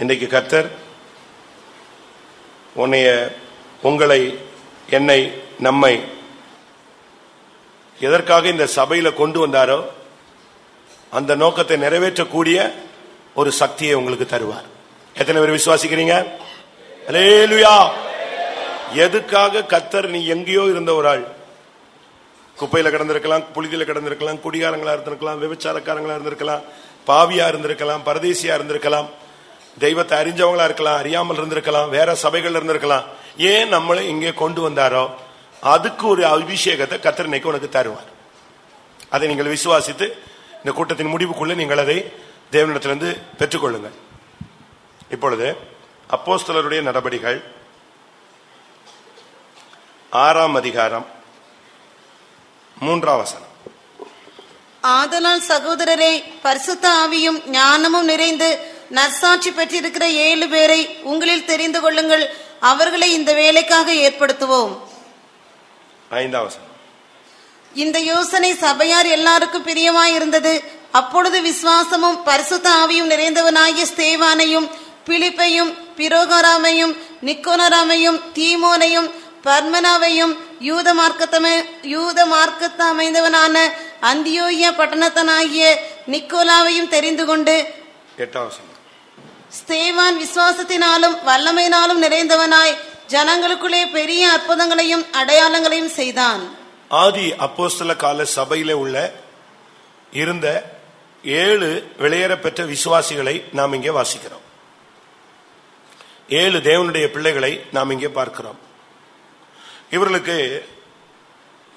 இன்றைக்கு கர்த்தர் உங்களை, என்னை, நம்மை எதற்காக இந்த சபையில கொண்டு வந்தாரோ அந்த நோக்கத்தை நிறைவேற்றக்கூடிய ஒரு சக்தியை உங்களுக்கு தருவார். எத்தனை பேர் விசுவாசிக்கிறீங்க? அல்லேலூயா. எதுக்காக கர்த்தர், நீ எங்கேயோ இருந்த ஒரு ஆள், குப்பையில கிடந்திருக்கலாம், புழுதியில கிடந்திருக்கலாம், குடிகாரங்களா இருந்திருக்கலாம், விபச்சாரக்காரங்களா இருந்திருக்கலாம், பாவியா இருந்திருக்கலாம், பரதேசியா இருந்திருக்கலாம், தெய்வத்தை அறிஞ்சவங்களா இருக்கலாம், அறியாமல் இருந்திருக்கலாம், வேற சபைகள் இருந்திருக்கலாம். ஏன் நம்மளை இங்கே கொண்டு வந்தாரோ அதுக்கு ஒரு அபிஷேகத்தை கர்த்தர் இன்னைக்கு உனக்கு தருவார். அதை நீங்கள் விசுவாசித்து இந்த கூட்டத்தின் முடிவுக்குள்ள நீங்கள் அதை தேவனிடத்திலிருந்து பெற்றுக்கொள்ளுங்கள். இப்பொழுது அப்போஸ்தலருடைய நடபடிகள் 6ஆம் அதிகாரம் 3ஆம் வசனம். ஆதலால் சகோதரரே, பரிசுத்த ஆவியும் ஞானமும் நிறைந்து நற்சாட்சி பெற்றிருக்கிற 7 பேரை உங்களில் தெரிந்து கொள்ளுங்கள். அவர்களை இந்த வேலைக்காக ஏற்படுத்துவோம். 5ஆம் வசனம். இந்த யோசனை சபையார் எல்லாருக்கும் பிரியமாய் இருந்தது. அப்பொழுது விசுவாசமும் பரிசுத்த ஆவியும் நிறைந்தவனாகிய ஸ்தேவானையும், பிலிப்பையும், பிரோகராமையும், நிக்கோனராமையும், தீமோனையும், பர்மனாவையும், யூத மார்க்கத்தை அமைந்தவனான அந்தியோகியா பட்டணத்தனாகிய நிக்கோலாவையும் தெரிந்து கொண்டு, 8ஆம் வசனம். ஸ்தேவான் விசுவாசத்தினாலும் வல்லமையினாலும் நிறைந்தவனாய் ஜனங்களுக்குள்ளே பெரிய அற்புதங்களையும் அடையாளங்களையும் செய்தான். ஆதி அப்போஸ்தல கால சபையில இருந்த 7 வெளியேற பெற்ற விசுவாசிகளை நாம் இங்கே வாசிக்கிறோம். 7 தேவனுடைய பிள்ளைகளை நாம் இங்கே பார்க்கிறோம். இவர்களுக்கு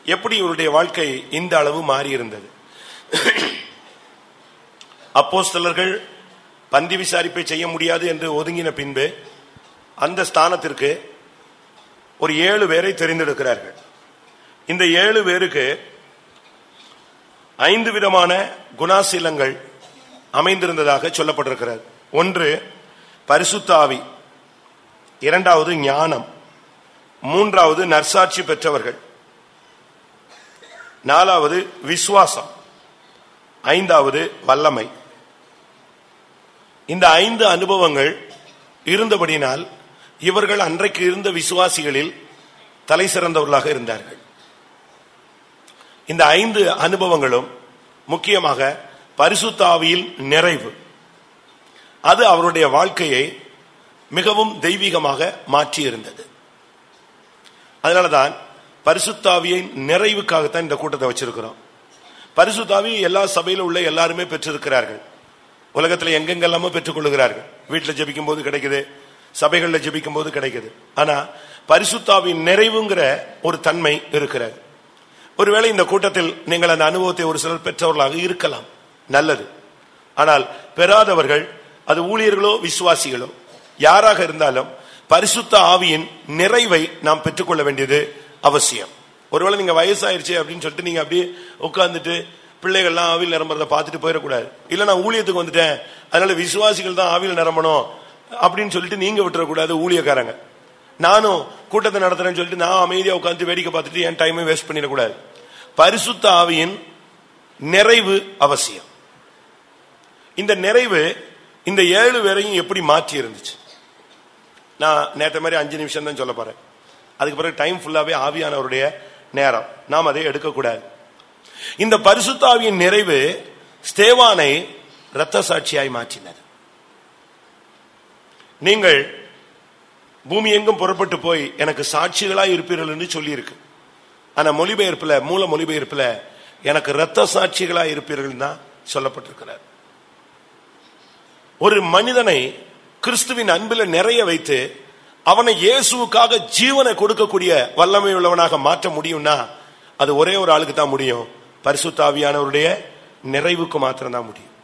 எப்படி இவருடைய வாழ்க்கை இந்த அளவு மாறி இருந்தது? அப்போஸ்தலர்கள் பந்தி விசாரிப்பை செய்ய முடியாது என்று ஒதுங்கின பின்பு அந்த ஸ்தானத்திற்கு ஒரு 7 பேரை தெரிந்தெடுக்கிறார்கள். இந்த 7 பேருக்கு 5 விதமான குணாசீலங்கள் அமைந்திருந்ததாக சொல்லப்பட்டிருக்கிறது. 1 பரிசுத்த ஆவி, 2வது ஞானம், 3வது நற்சாட்சி பெற்றவர்கள், 4வது விசுவாசம், 5வது வல்லமை. இந்த 5 அனுபவங்கள் இருந்தபடினால் இவர்கள் அன்றைக்கு இருந்த விசுவாசிகளில் தலை சிறந்தவர்களாக இருந்தார்கள். இந்த 5 அனுபவங்களும் முக்கியமாக பரிசுத்த ஆவியில் நிறைவு, அது அவருடைய வாழ்க்கையை மிகவும் தெய்வீகமாக மாற்றி இருந்தது. அதனாலதான் பரிசுத்த ஆவியின் நிறைவுக்காகத்தான் இந்த கூட்டத்தை வச்சிருக்கிறோம். பரிசுத்த ஆவி எல்லா சபையில உள்ள எல்லாருமே பெற்றிருக்கிறார்கள். உலகத்துல எங்கெங்கெல்லாமோ பெற்றுக் கொள்ளுகிறார்கள். வீட்டுல ஜெபிக்கும் போது கிடைக்குது, சபைகள்ல ஜெபிக்கும் போது கிடைக்குது. ஆனா பரிசுத்த ஆவியின் நிறைவுங்கிற ஒரு தன்மை இருக்கிறது. ஒருவேளை இந்த கூட்டத்தில் நீங்கள் அந்த அனுபவத்தை ஒரு சிலர் பெற்றவர்களாக இருக்கலாம், நல்லது. ஆனால் பெறாதவர்கள், அது ஊழியர்களோ விசுவாசிகளோ யாராக இருந்தாலும் பரிசுத்த ஆவியின் நிறைவை நாம் பெற்றுக்கொள்ள வேண்டியது அவசியம். ஒருவேளை நீங்க வயசாயிருச்சு அப்படின்னு சொல்லிட்டு நீங்க அப்படியே உட்கார்ந்துட்டு பிள்ளைகள்லாம் ஆவியில் நிரம்புறத பார்த்துட்டு போயிடக்கூடாது. இல்ல நான் ஊழியத்துக்கு வந்துட்டேன் அதனால விசுவாசிகள் தான் ஆவியில் நிரம்பணும் அப்படின்னு சொல்லிட்டு நீங்க விட்டுறக்கூடாது. ஊழியக்காரங்க நானும் கூட்டத்தை நடத்துறேன்னு சொல்லிட்டு நான் அமைதியா உட்காந்து வேடிக்கை பார்த்துட்டு என் டைமை வேஸ்ட் பண்ணிடக்கூடாது. பரிசுத்த ஆவியின் நிறைவு அவசியம். இந்த நிறைவு இந்த 7 பேரையும் எப்படி மாற்றி இருந்துச்சு? நான் நேற்ற மாதிரி 5 நிமிஷம் தான் சொல்ல போறேன். அதுக்கு பிறகு டைம் ஃபுல்லாவே ஆவியானவருடைய நேரம், நாம் அதை எடுக்கக்கூடாது. இந்த பரிசுத்த ஆவியின் நிறைவு ஸ்தேவானை இரத்த சாட்சியாய் மாற்றினது. நீங்கள் பூமி எங்கும் புறப்பட்டு போய் எனக்கு சாட்சிகளாய் இருப்பீர்கள் என்று சொல்லி இருக்கு. ஆனா மொழிபெயர்ப்புல, மூல மொழிபெயர்ப்புல எனக்கு இரத்த சாட்சிகளாய் இருப்பீர்கள் தான் சொல்லப்பட்டிருக்கிறார். ஒரு மனிதனை கிறிஸ்துவின் அன்பில நிறைய வைத்து அவனை இயேசுவுக்காக ஜீவனை கொடுக்கக்கூடிய வல்லமை உள்ளவனாக மாற்ற முடியும்னா அது ஒரே ஒரு ஆளுக்கு தான் முடியும். பரிசுத்த ஆவியானவருடைய நிறைவுக்கு மாத்திரம் தான் முடியும்.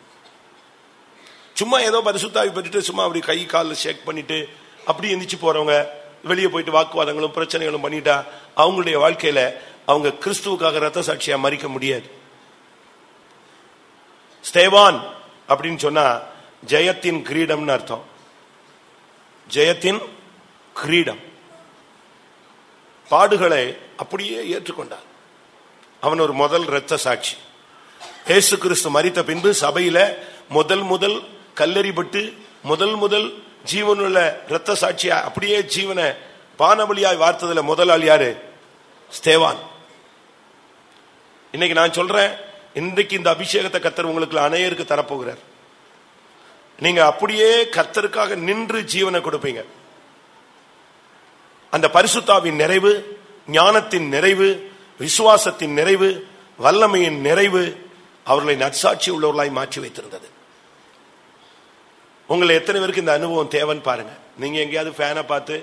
சும்மா ஏதோ பரிசுத்த ஆவி பெற்றுட்டு சும்மா அப்படி கை காலில் ஷேக் பண்ணிட்டு அப்படி எந்திரிச்சு போறவங்க, வெளியே போயிட்டு வாக்குவாதங்களும் பிரச்சனைகளும் பண்ணிட்டா அவங்களுடைய வாழ்க்கையில அவங்க கிறிஸ்துவுக்காக ரத்த சாட்சியா மறிக்க முடியாது. ஸ்தேவான் அப்படின்னு சொன்னா ஜெயத்தின் கிரீடம்னு அர்த்தம். ஜெயத்தின் கிரீடம். பாடுகளை அப்படியே ஏற்றுக்கொண்டார். அவன் ஒரு முதல் இரத்த சாட்சி. இயேசு கிறிஸ்து மரித்த பின்பு சபையில முதல் கல்லெறிபட்டு முதல் ஜீவனுள்ள இரத்த சாட்சியா அப்படியே ஜீவனை பானபலியாய் வார்த்ததுல முதல் ஆள் யாரு? ஸ்தேவான். இன்னைக்கு நான் சொல்றேன், இன்றைக்கு இந்த அபிஷேகத்தை கர்த்தர் உங்களுக்கு அநேகருக்கு தரப்போகிறார். நீங்க அப்படியே கர்த்தருக்காக நின்று ஜீவனை கொடுப்பீங்க. அந்த பரிசுத்தாவின் நிறைவு, ஞானத்தின் நிறைவு, விசுவாசத்தின் நிறைவு, வல்லமையின் நிறைவு அவர்களை நற்சாட்சி உள்ளவர்களாய் மாற்றி வைத்திருந்தது. உங்களை எத்தனை பேருக்கு இந்த அனுபவம் தேவைன்னு பாருங்க. நீங்க எங்கேயாவது ஃபேனை பார்த்து,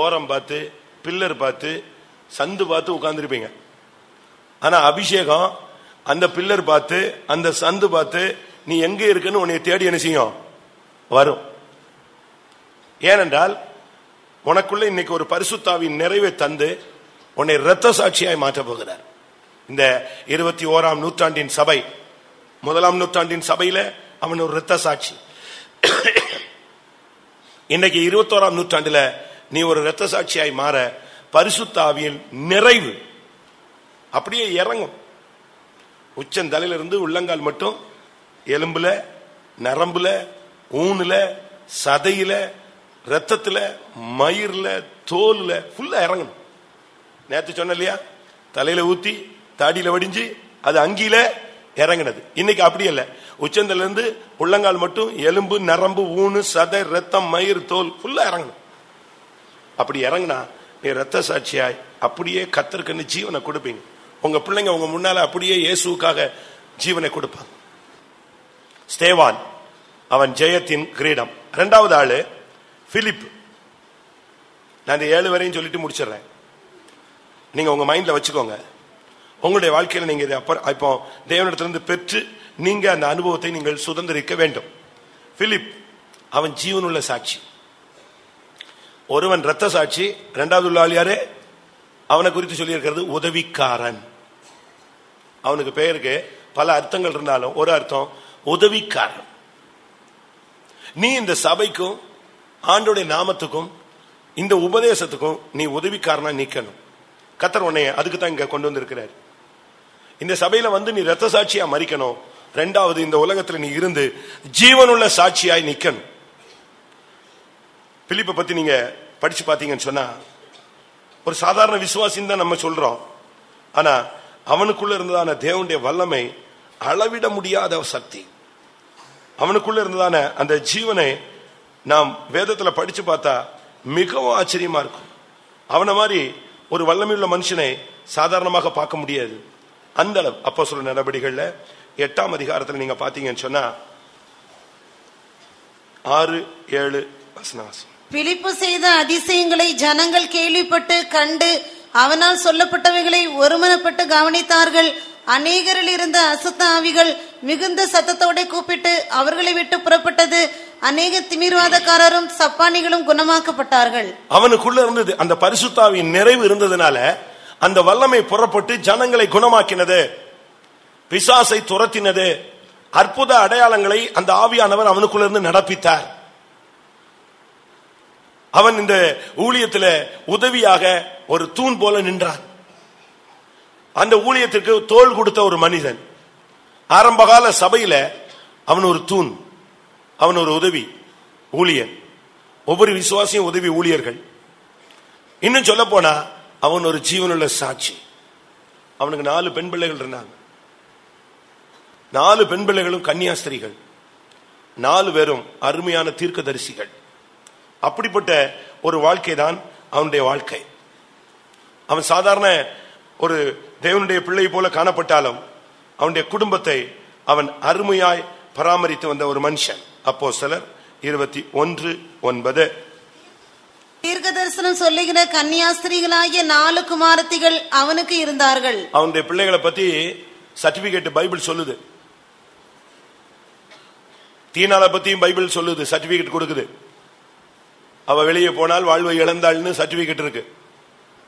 ஓரம் பார்த்து, பில்லர் பார்த்து, சந்து பார்த்து உட்கார்ந்துருப்பீங்க. ஆனா அபிஷேகம் அந்த பில்லர் பார்த்து, அந்த சந்து பார்த்து, நீ எங்க இருக்குன்னு உன்னை தேடி என்ன செய்யும்? வரும். ஏனென்றால் உனக்குள்ள இன்னைக்கு ஒரு பரிசுத்தாவின் நிறைவை தந்து உன்னை இரத்த சாட்சியாய் மாற்ற போகிறார். இந்த 21ஆம் நூற்றாண்டின் சபை, 1ஆம் நூற்றாண்டின் சபையில அவன் ஒரு இரத்த சாட்சி. இன்னைக்கு 21ஆம் நூற்றாண்டுல நீ ஒரு இரத்த சாட்சியாய் மாற பரிசுத்தாவியின் நிறைவு அப்படியே இறங்கும். உச்சந்தலையிலிருந்து உள்ளங்கால் மட்டும் எலும்புல, நரம்புல, ஊனுல, சதையில, ரத்தத்துல, மயிர்ல, தோல்ல ஃபுல்லா இறங்கணும். நேற்று சொன்ன இல்லையா, தலையில ஊத்தி தாடியில வடிஞ்சு அது அங்கில இறங்கினது. இன்னைக்கு அப்படி இல்ல. உச்சந்தல இருந்து உள்ளங்கால் மட்டும் எலும்பு, நரம்பு, ஊனு, சதை, ரத்தம், மயிர், தோல் ஃபுல்லா இறங்கணும். அப்படி இறங்கினா நீ ரத்த சாட்சியாய் அப்படியே கர்த்தருக்கு ஜீவனை கொடுப்பீங்க. உங்க பிள்ளைங்க உங்க முன்னால அப்படியே இயேசுவுக்காக ஜீவனை கொடுப்பாங்க. ஸ்தேவான், அவன் ஜெயத்தின் கிரீடம். இரண்டாவது ஆளு பிலிப். நான் இந்த 7 வரையும் சொல்லிட்டு முடிச்சிடறேன். நீங்க உங்க மைண்ட்ல வச்சுக்கோங்க. உங்களுடைய வாழ்க்கையில நீங்க இதை இப்போ தேவனிடத்திலிருந்து பெற்று நீங்க அந்த அனுபவத்தை நீங்கள் சுதந்திரிக்க வேண்டும். பிலிப், அவன் ஜீவனுள்ள சாட்சி. ஒருவன் இரத்த சாட்சி. இரண்டாவது உள்ள ஆள் யாரு? அவனை குறித்து சொல்லி இருக்கிறது உதவிக்காரன். அவனுக்கு பெயருக்கு பல அர்த்தங்கள் இருந்தாலும் ஒரு அர்த்தம் உதவிக்காரன். நீ இந்த சபைக்கும் ஆண்டோடைய நாமத்துக்கும் இந்த உபதேசத்துக்கும் நீ உதவிக்காரனா நிக்கணும். கர்த்தர் உன்னை அதுக்கு தான் இங்க கொண்டு வந்திருக்கிறார். இந்த சபையில வந்து நீ இரத்த சாட்சியா மரிக்கணும். இரண்டாவது, இந்த உலகத்துல நீ இருந்து ஜீவனுள்ள சாட்சியாய் நிக்கணும். பிலிப்பை பத்தி நீங்க படிச்சு பாத்தீங்கன்னு சொன்னா ஒரு சாதாரண விசுவாசின்னு தான் நம்ம சொல்றோம். ஆனா அவனுக்குள்ள இருந்ததான தேவனுடைய வல்லமை அளவிட முடியாத சக்தி, அவனுக்குள்ள இருந்ததான அந்த ஜீவனை நாம் வேதத்துல படிச்சு பார்த்தா மிகவும் ஆச்சரியமா இருக்கும். அவனை மாதிரி ஒரு வல்லமையுள்ள மனுஷனை சாதாரணமாக பார்க்க முடியாது. அந்த அளவு அப்போஸ்தலர் நடபடிகள்ல 8ஆம் அதிகாரத்துல நீங்க பாத்தீங்கன்னு சொன்னா 6-7 வசனம். பிலிப்பு செய்த அதிசயங்களை ஜனங்கள் கேள்விப்பட்டு கண்டு அவனால் சொல்லப்பட்டவைகளை ஒருமனப்பட்டு கவனித்தார்கள். அநேகரில் இருந்த அசுத்த ஆவிகள் மிகுந்த சத்தத்தோட கூப்பிட்டு அவர்களை விட்டு புறப்பட்டது. அநேக திமிர்வாதக்காரரும் சப்பானிகளும் குணமாக்கப்பட்டார்கள். அவனுக்குள்ள இருந்தது அந்த பரிசுத்தாவின் நிறைவு இருந்ததுனால அந்த வல்லமை புறப்பட்டு ஜனங்களை குணமாக்கினது, பிசாசை துரத்தினது, அற்புத அடையாளங்களை அந்த ஆவியானவர் அவனுக்குள்ள இருந்து நடப்பித்தார். அவன் இந்த ஊழியத்தில் உதவியாக ஒரு தூண் போல நின்றான். அந்த ஊழியத்திற்கு தோள் கொடுத்த ஒரு மனிதன். ஆரம்பகால சபையில அவன் ஒரு தூண், அவன் ஒரு உதவி ஊழியர். ஒவ்வொரு விசுவாசியும் உதவி ஊழியர்கள். இன்னும் சொல்ல போனா அவன் ஒரு ஜீவனுள்ள சாட்சி. அவனுக்கு 4 பெண் பிள்ளைகள் இருந்தாங்க. 4 பெண் பிள்ளைகளும் கன்னியாஸ்திரிகள். 4 பேரும் அருமையான தீர்க்கதரிசிகள். அப்படிப்பட்ட ஒரு வாழ்க்கை தான் அவனுடைய வாழ்க்கை. அவன் சாதாரண ஒரு தேவனுடைய பிள்ளை போல காணப்பட்டாலும் அவனுடைய குடும்பத்தை அவன் அருமையாய் பராமரித்து வந்த ஒரு மனுஷன். அப்போஸ்தலர் 21:9. தீர்க்க தரிசனம் சொல்லுகிற கன்னியாஸ்திரிகளாகிய 4 குமாரத்திகள் அவனுக்கு இருந்தார்கள். அவனுடைய பிள்ளைகளை பத்தி சர்டிபிகேட் பைபிள் சொல்லுது. தீனால பத்தியும் பைபிள் சொல்லுது, சர்டிபிகேட் கொடுக்குது. அவ வெளியே போனால் வாழ்வை இழந்தாள்னு சர்டிபிகேட் இருக்கு.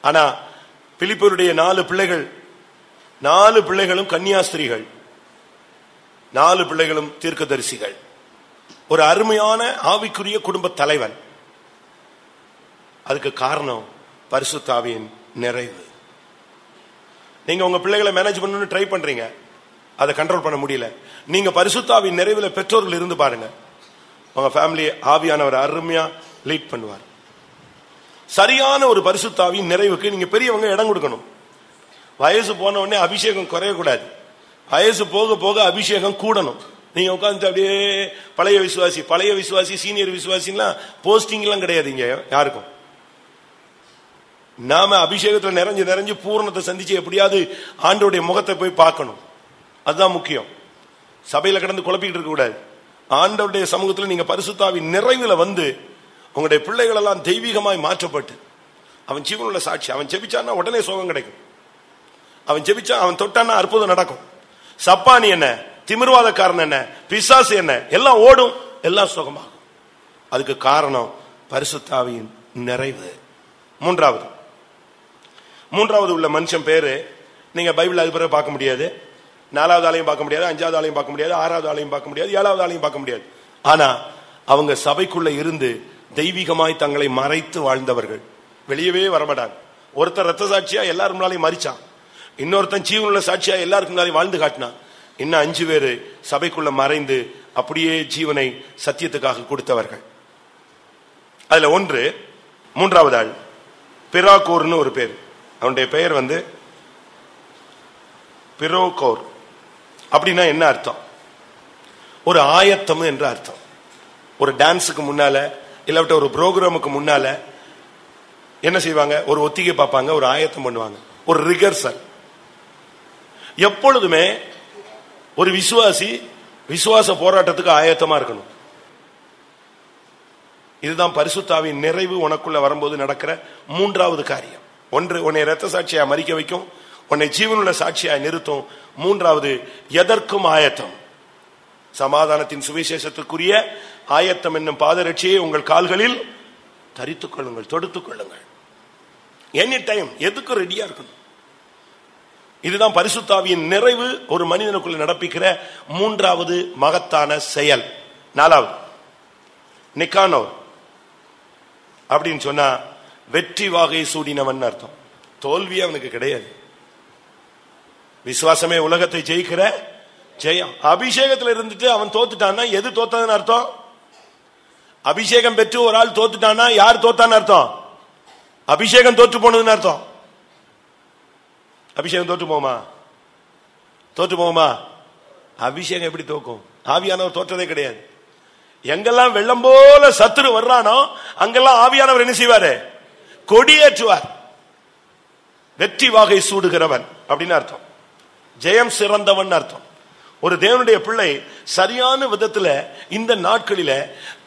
ஆனா பிலிப்பருடைய 4 பிள்ளைகள், 4 பிள்ளைகளும் கன்னியாஸ்திரிகள், 4 பிள்ளைகளும் தீர்க்கதரிசிகள். ஒரு அருமையான ஆவிக்குரிய குடும்ப தலைவன். அதுக்கு காரணம் பரிசுத்த ஆவியின் நிறைவு. நீங்க உங்க பிள்ளைகளை மேனேஜ் பண்ணணும்னு ட்ரை பண்றீங்க, அதை கண்ட்ரோல் பண்ண முடியல. நீங்க பரிசுத்த ஆவியின் நிறைவுல பெற்றோர்கள் இருந்து பாருங்க. உங்க ஃபேமிலி ஆவியானவர் அருமையா லீட் பண்ணுவார். சரியான ஒரு பரிசுத்தாவியின் நிறைவுக்கு நீங்க பெரியவங்க இடம் கொடுக்கணும். வயசு போன உடனே அபிஷேகம் குறையக்கூடாது. வயசு போக போக அபிஷேகம் கூடணும். நீங்க உட்காந்து அப்படியே பழைய விசுவாசி சீனியர் விசுவாசிலாம் போஸ்டிங் எல்லாம் கிடையாது இங்க யாருக்கும். நாம அபிஷேகத்துல நிறைஞ்சு பூர்ணத்தை சந்திச்சு எப்படியாவது ஆண்டோடைய முகத்தை போய் பார்க்கணும். அதுதான் முக்கியம். சபையில கிடந்து குழப்பிக்கிட்டு இருக்க கூடாது. ஆண்டவருடைய சமூகத்தில் நீங்க பரிசுத்தாவின் நிறைவுல வந்து உங்களுடைய பிள்ளைகள் எல்லாம் தெய்வீகமாய் மாற்றப்பட்டு அவன் ஜீவனுள்ள சாட்சி. அவன் ஜெபிச்சான்னா உடனே சுகம் கிடைக்கும். அவன் ஜெபிச்சா அவன் தொட்டான்னா அற்புதம் நடக்கும். சப்பானி என்ன, திமிர்வாதக்காரன் என்ன, பிசாசு என்ன, எல்லாம் ஓடும், எல்லாம் சுகமாகும். அதுக்கு காரணம் பரிசுத்தாவியின் நிறைவு. மூன்றாவது உள்ள மனுஷன் பேரு நீங்க பைபிள் அது பிறகு பார்க்க முடியாது. 4வது ஆளையும் பார்க்க முடியாது, 5வது ஆளையும் பார்க்க முடியாது, 6வது ஆளையும் பார்க்க முடியாது, 7வது ஆளையும் பார்க்க முடியாது. ஆனா அவங்க சபைக்குள்ள இருந்து தெய்வீகமாய் தங்களை மறைத்து வாழ்ந்தவர்கள். வெளியவே வரமாட்டாங்க. ஒருத்தர் ரத்த சாட்சியா எல்லாரும் முன்னாலையும் மறிச்சான். இன்னொருத்தன் ஜீவனுள்ள சாட்சியா எல்லாருக்கும் முன்னாலே வாழ்ந்து காட்டினான். இன்னும் 5 பேரு சபைக்குள்ள மறைந்து அப்படியே ஜீவனை சத்தியத்துக்காக கொடுத்தவர்கள். அதுல ஒன்று 3வது ஆள் பிராகோர்னு ஒரு பேர். அவனுடைய பெயர் பிரோகோர். அப்படின்னா என்ன அர்த்தம்? ஒரு ஆயத்தம் என்ற அர்த்தம். ஒரு டான்ஸுக்கு முன்னால இல்லாவிட்ட ஒரு ப்ரோக்ராமுக்கு முன்னால என்ன செய்வாங்க? ஒரு ஒத்திகை பார்ப்பாங்க, ஒரு ஆயத்தம் பண்ணுவாங்க, ஒரு ரிகர்சல். எப்பொழுதுமே ஒரு விசுவாச போராட்டத்துக்கு ஆயத்தமா இருக்கணும். இதுதான் பரிசுத்தாவின் நிறைவு உனக்குள்ள வரும்போது நடக்கிற 3வது காரியம். ஒன்று, உன்னை இரத்த சாட்சியா மறிக்க வைக்கும், உன்னை ஜீவனுள்ள சாட்சியா நிறுத்தும். 3வது, எதற்கும் ஆயத்தம். சமாதானத்தின் சுவிசேஷத்துக்குரிய ஆயத்தம் என்னும் பாதரட்சியை உங்கள் கால்களில் தரித்துக் கொள்ளுங்கள், தொடுத்துக் கொள்ளுங்கள். எனி டைம் எதுக்கும் ரெடியா இருக்கணும். இதுதான் பரிசுத்தாவியின் நிறைவு ஒரு மனிதனுக்குள்ள நடப்பிக்கிற 3வது மகத்தான செயல். 4வது நிக்கானோர் அப்படின்னு சொன்னா வெற்றி வாகை சூடினவன் அர்த்தம். தோல்வி அவனுக்கு கிடையாது. விசுவாசமே உலகத்தை ஜெயிக்கிற ஜெயம். அபிஷேகத்தில் இருந்துட்டு அவன் தோத்துட்டான்னா எது தோத்ததுன்னு அர்த்தம்? அபிஷேகம் பெற்று ஒரு ஆள் தோத்துட்டான்னா யார் தோத்தான்னு அர்த்தம்? அபிஷேகம் தோற்று போனதுன்னு அர்த்தம். அபிஷேகம் தோற்று போகுமா? அபிஷேகம் எப்படி தோக்கும்? ஆவியானவர் தோற்றதே கிடையாது. எங்கெல்லாம் வெள்ளம் போல சத்துரு வர்றானோ அங்கெல்லாம் ஆவியானவர் என்ன செய்வாரு? கொடியேற்றுவார். வெற்றி வாகை சூடுகிறவன் அப்படின்னு அர்த்தம். ஜெயம் சிறந்தவன் அர்த்தம். ஒரு தேவனுடைய பிள்ளை சரியான விதத்துல இந்த நாட்களில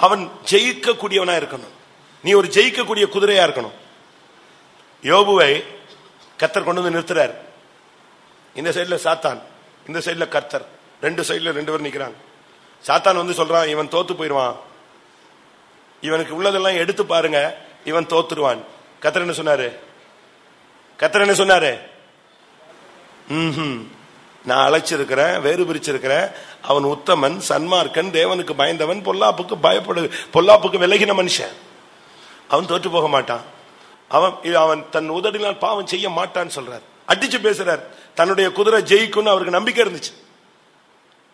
அவன் ஜெயிக்க கூடியவனா இருக்கணும். நீ ஒரு ஜெயிக்கக்கூடிய குதிரையா இருக்கணும். யோபுவை கர்த்தர் கொண்டு வந்து நிறுத்துறார். இந்த சைடுல சாத்தான், இந்த சைடுல கர்த்தர். 2 சைடுல 2 பேர் நிக்கிறாங்க. சாத்தான் சொல்றான், இவன் தோத்து போயிருவான், இவனுக்கு உள்ளதெல்லாம் எடுத்து பாருங்க, இவன் தோத்துருவான். கர்த்தர் என்ன சொன்னாரு? நான் அழைச்சிருக்கிறேன், வேறு பிரிச்சிருக்கிறேன். அவன் உத்தமன், சன்மார்க்கன், தேவனுக்கு பயந்தவன், பொல்லாப்புக்கு விலகின மனுஷன். அவன் தோற்று போக மாட்டான். அவன் தன் உதடினால் பாவம் செய்ய மாட்டான்னு சொல்றார். அடிச்சு பேசுறார். தன்னுடைய குதிரை ஜெயிக்கும் அவருக்கு நம்பிக்கை இருந்துச்சு.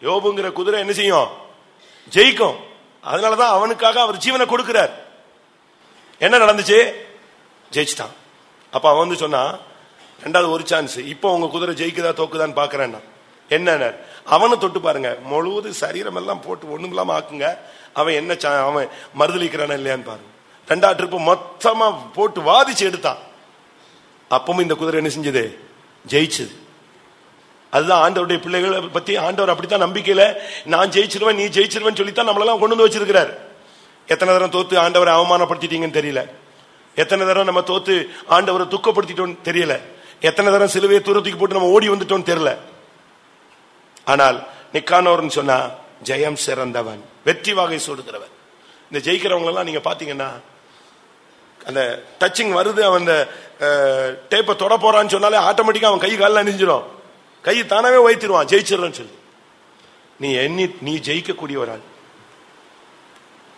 யோபுங்கிற குதிரை என்ன செய்யும்? ஜெயிக்கும். அதனாலதான் அவனுக்காக அவர் ஜீவனை கொடுக்கிறார். என்ன நடந்துச்சு? ஜெயிச்சிட்டான். அப்ப அவன் சொன்னா, 2வது ஒரு சான்ஸ். இப்போ உங்க குதிரை ஜெயிக்குதா தோக்குதான்னு பாக்குறேன். என்ன அவனை தொட்டு பாருங்க, முழுவது சரீரம் எல்லாம் போட்டு ஒண்ணும் இல்லாம ஆக்குங்க. அவன் அவன் மறுதளிக்கிறானா இல்லையான்னு பாருங்க. 2வது ட்ரிப் மொத்தமா போட்டு வாதிச்சு எடுத்தான். அப்பவும் இந்த குதிரை என்ன செஞ்சது? ஜெயிச்சது. அதுதான் ஆண்டவருடைய பிள்ளைகளை பத்தி ஆண்டவர் அப்படித்தான் நம்பிக்கையில நான் ஜெயிச்சிருவேன், நீ ஜெயிச்சிருவேன் சொல்லித்தான் நம்மளெல்லாம் கொண்டு வந்து வச்சிருக்கிறார். எத்தனை தரம் தோத்து ஆண்டவரை அவமானப்படுத்திட்டீங்கன்னு தெரியல. எத்தனை தரம் நம்ம தோத்து ஆண்டவரை துக்கப்படுத்திட்டோம் தெரியல. எத்தனை தரம் சிலுவையை தூரத்துக்கு போட்டு நம்ம ஓடி வந்துட்டோம் தெரியல. ஆனால் நிக்கானோர்னு சொன்னா ஜெயம் சிறந்தவன், வெற்றி வாகை சூடுகிறவன். இந்த ஜெயிக்கிறவங்க எல்லாம் நீங்க பாத்தீங்கன்னா அந்த டச்சிங் வருது, அவன் டேப்பை தொட போறான்னு சொன்னாலே ஆட்டோமேட்டிக்கா அவன் கை காலில் அணிஞ்சிடும், கை தானாவே வைத்திருவான், ஜெயிச்சிடறன்னு சொல்லி. நீ ஜெயிக்கக்கூடிய ஒரு ஆள்.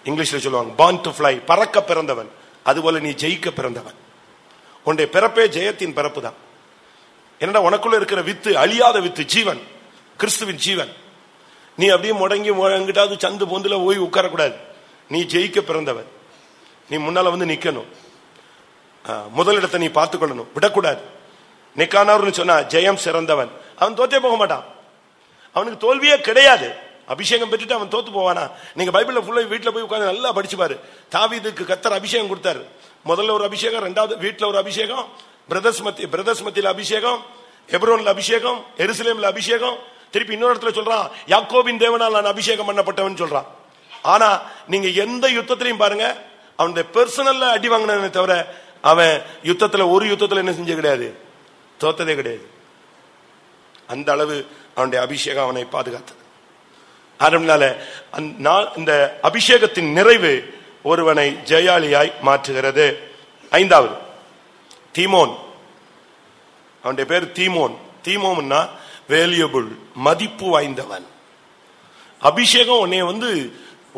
இங்கிலீஷ்ல சொல்லுவாங்க born to fly, பறக்க பிறந்தவன். அதுபோல நீ ஜெயிக்க பிறந்தவன். உன்னுடைய பிறப்பே ஜெயத்தின் பிறப்பு தான். என்னடா உனக்குள்ள இருக்கிற வித்து அழியாத வித்து, ஜீவன், கிறிஸ்துவின் ஜீவன். நீ அப்படியே முடங்கி எங்கிட்டாவது சந்து பொந்துல போய் உட்காரக்கூடாது. நீ ஜெயிக்க பிறந்தவன். நீ முன்னால வந்து நிக்கணும். முதலிடத்தை நீ பார்த்துக் கொள்ளணும், விடக்கூடாது. நிக்கானவர்னு சொன்னா ஜெயம் சிறந்தவன். அவன் தோற்றே போக மாட்டான். அவனுக்கு தோல்வியே கிடையாது. அபிஷேகம் பெற்றுட்டு அவன் தோத்து போவானா? நீங்க பைபிள்ல ஃபுல்லா வீட்டுல போய் உட்கார்ந்து நல்லா படிச்சு பாரு. தாவீதுக்கு கர்த்தர் அபிஷேகம் கொடுத்தாரு. முதல்ல ஒரு அபிஷேகம், ரெண்டாவது வீட்டுல ஒரு அபிஷேகம், பிரதர்ஸ் மத்தியில அபிஷேகம், எப்ரோன்ல அபிஷேகம், எருசலேம்ல அபிஷேகம், திருப்பி இன்னொரு இடத்துல சொல்றான் யாக்கோபின் தேவனால் நான் அபிஷேகம் பண்ணப்பட்டவன் சொல்றான். ஆனா நீங்க எந்த யுத்தத்திலையும் பாருங்க, அவனுடைய பெர்சனல்ல அடி வாங்கினே தவிர அவன் யுத்தத்துல ஒரு யுத்தத்துல என்ன செஞ்ச கிடையாது, தோத்ததே கிடையாது. அந்த அளவு அவனுடைய அபிஷேகம் அவனை பாதுகாத்தது. அதனால இந்த அபிஷேகத்தின் நிறைவு ஒருவனை ஜெயாலியாய் மாற்றுகிறது. ஐந்தாவது தீமோன். அவனுடைய பேர் தீமோன். தீமோன்னா வேல்யூபிள், மதிப்பு வாய்ந்தவன். அபிஷேகம் உன்னை வந்து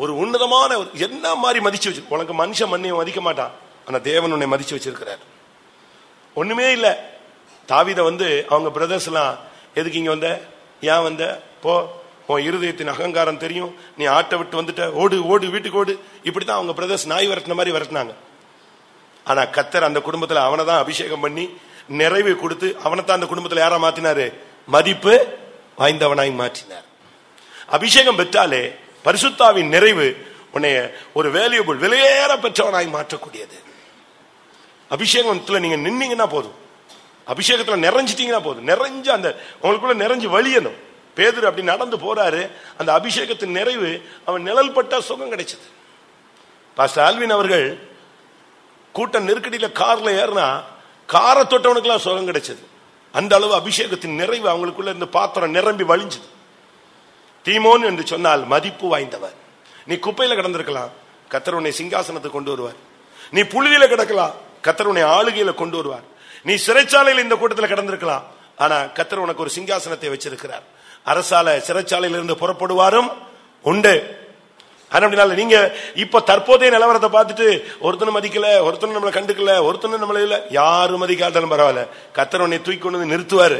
ஒரு உன்னதமான என்ன மாதிரி மதிச்சு வச்சு. உனக்கு மனுஷன் மண்ணையை மதிக்க மாட்டான், ஆனா தேவன் உன்னை மதிச்சு வச்சிருக்கிறார். ஒண்ணுமே இல்ல. தாவீதை வந்து அவங்க பிரதர்ஸ் எல்லாம் எதுக்கு இங்க வந்த, ஏன் வந்த, போ, உன் இருதயத்தின் அகங்காரம் தெரியும், நீ ஆட்டை விட்டு வந்துட்ட, ஓடு ஓடு வீட்டுக்கு ஓடு, இப்படித்தான் அவங்க பிரதர்ஸ் நாய் விரட்டின மாதிரி விரட்டினாங்க. ஆனா கர்த்தர் அந்த குடும்பத்துல அவனை தான் அபிஷேகம் பண்ணி நிறைவு கொடுத்து அவனைத்தான் அந்த குடும்பத்துல யாரா மாத்தினாரு, மதிப்பு வாய்ந்தவனாய் மாற்றினார். அபிஷேகம் பெற்றாலே பரிசுத்தாவின் நிறைவு உன்னைய ஒரு வேல்யூபிள், விலையேற பெற்றவனாய் மாற்றக்கூடியது. அபிஷேகத்துல நீங்க நின்னீங்கன்னா போதும், அபிஷேகத்துல நிறைஞ்சிட்டீங்கன்னா போதும். நிறைஞ்சு அந்த உங்களுக்குள்ள நிறைஞ்சு வழியணும். பேதுரு அப்படி நடந்து போறாரு, அந்த அபிஷேகத்தின் நிறைவு அவன் நிழல் பட்ட சுகம் கிடைச்சது. பாஸ்டர் ஆல்வின் அவர்கள் கூட்டம் நெருக்கடியில கார்ல ஏறினா காரை தொட்டவனுக்கு எல்லாம் சுகம் கிடைச்சது. அந்த அளவு அபிஷேகத்தின் நிறைவு அவங்களுக்குள்ள இருந்து பாத்திரம் நிரம்பி வழிஞ்சது. தீமோன் என்று சொன்னால் மதிப்பு வாய்ந்தவர். நீ குப்பையில கிடந்திருக்கலாம், கர்த்தர் உன்னை சிங்காசனத்துக்கு கொண்டு வருவார். நீ புழுதியில கிடக்கலாம், கர்த்தர் உன்னை ஆளுகையில கொண்டு வருவார். நீ சிறைச்சாலையில் இந்த கூட்டத்தில் கிடந்திருக்கலாம், ஆனா கர்த்தர் உனக்கு ஒரு சிங்காசனத்தை வச்சிருக்கிறார். அரசால சிறைச்சாலையிலிருந்து புறப்படுவாரும் உண்டு. அதனால நீங்க இப்ப தற்போதைய நிலவரத்தை பார்த்துட்டு ஒருத்தனும் மதிக்கல, ஒருத்தனும் நம்மளை கண்டுக்கல, ஒருத்தனும் நம்மள இல்ல, யாரும் மதிக்காட்டாலும் பரவாயில்ல, கர்த்தர் உன்னை தூக்கி கொண்டு வந்து நிறுத்துவாரு.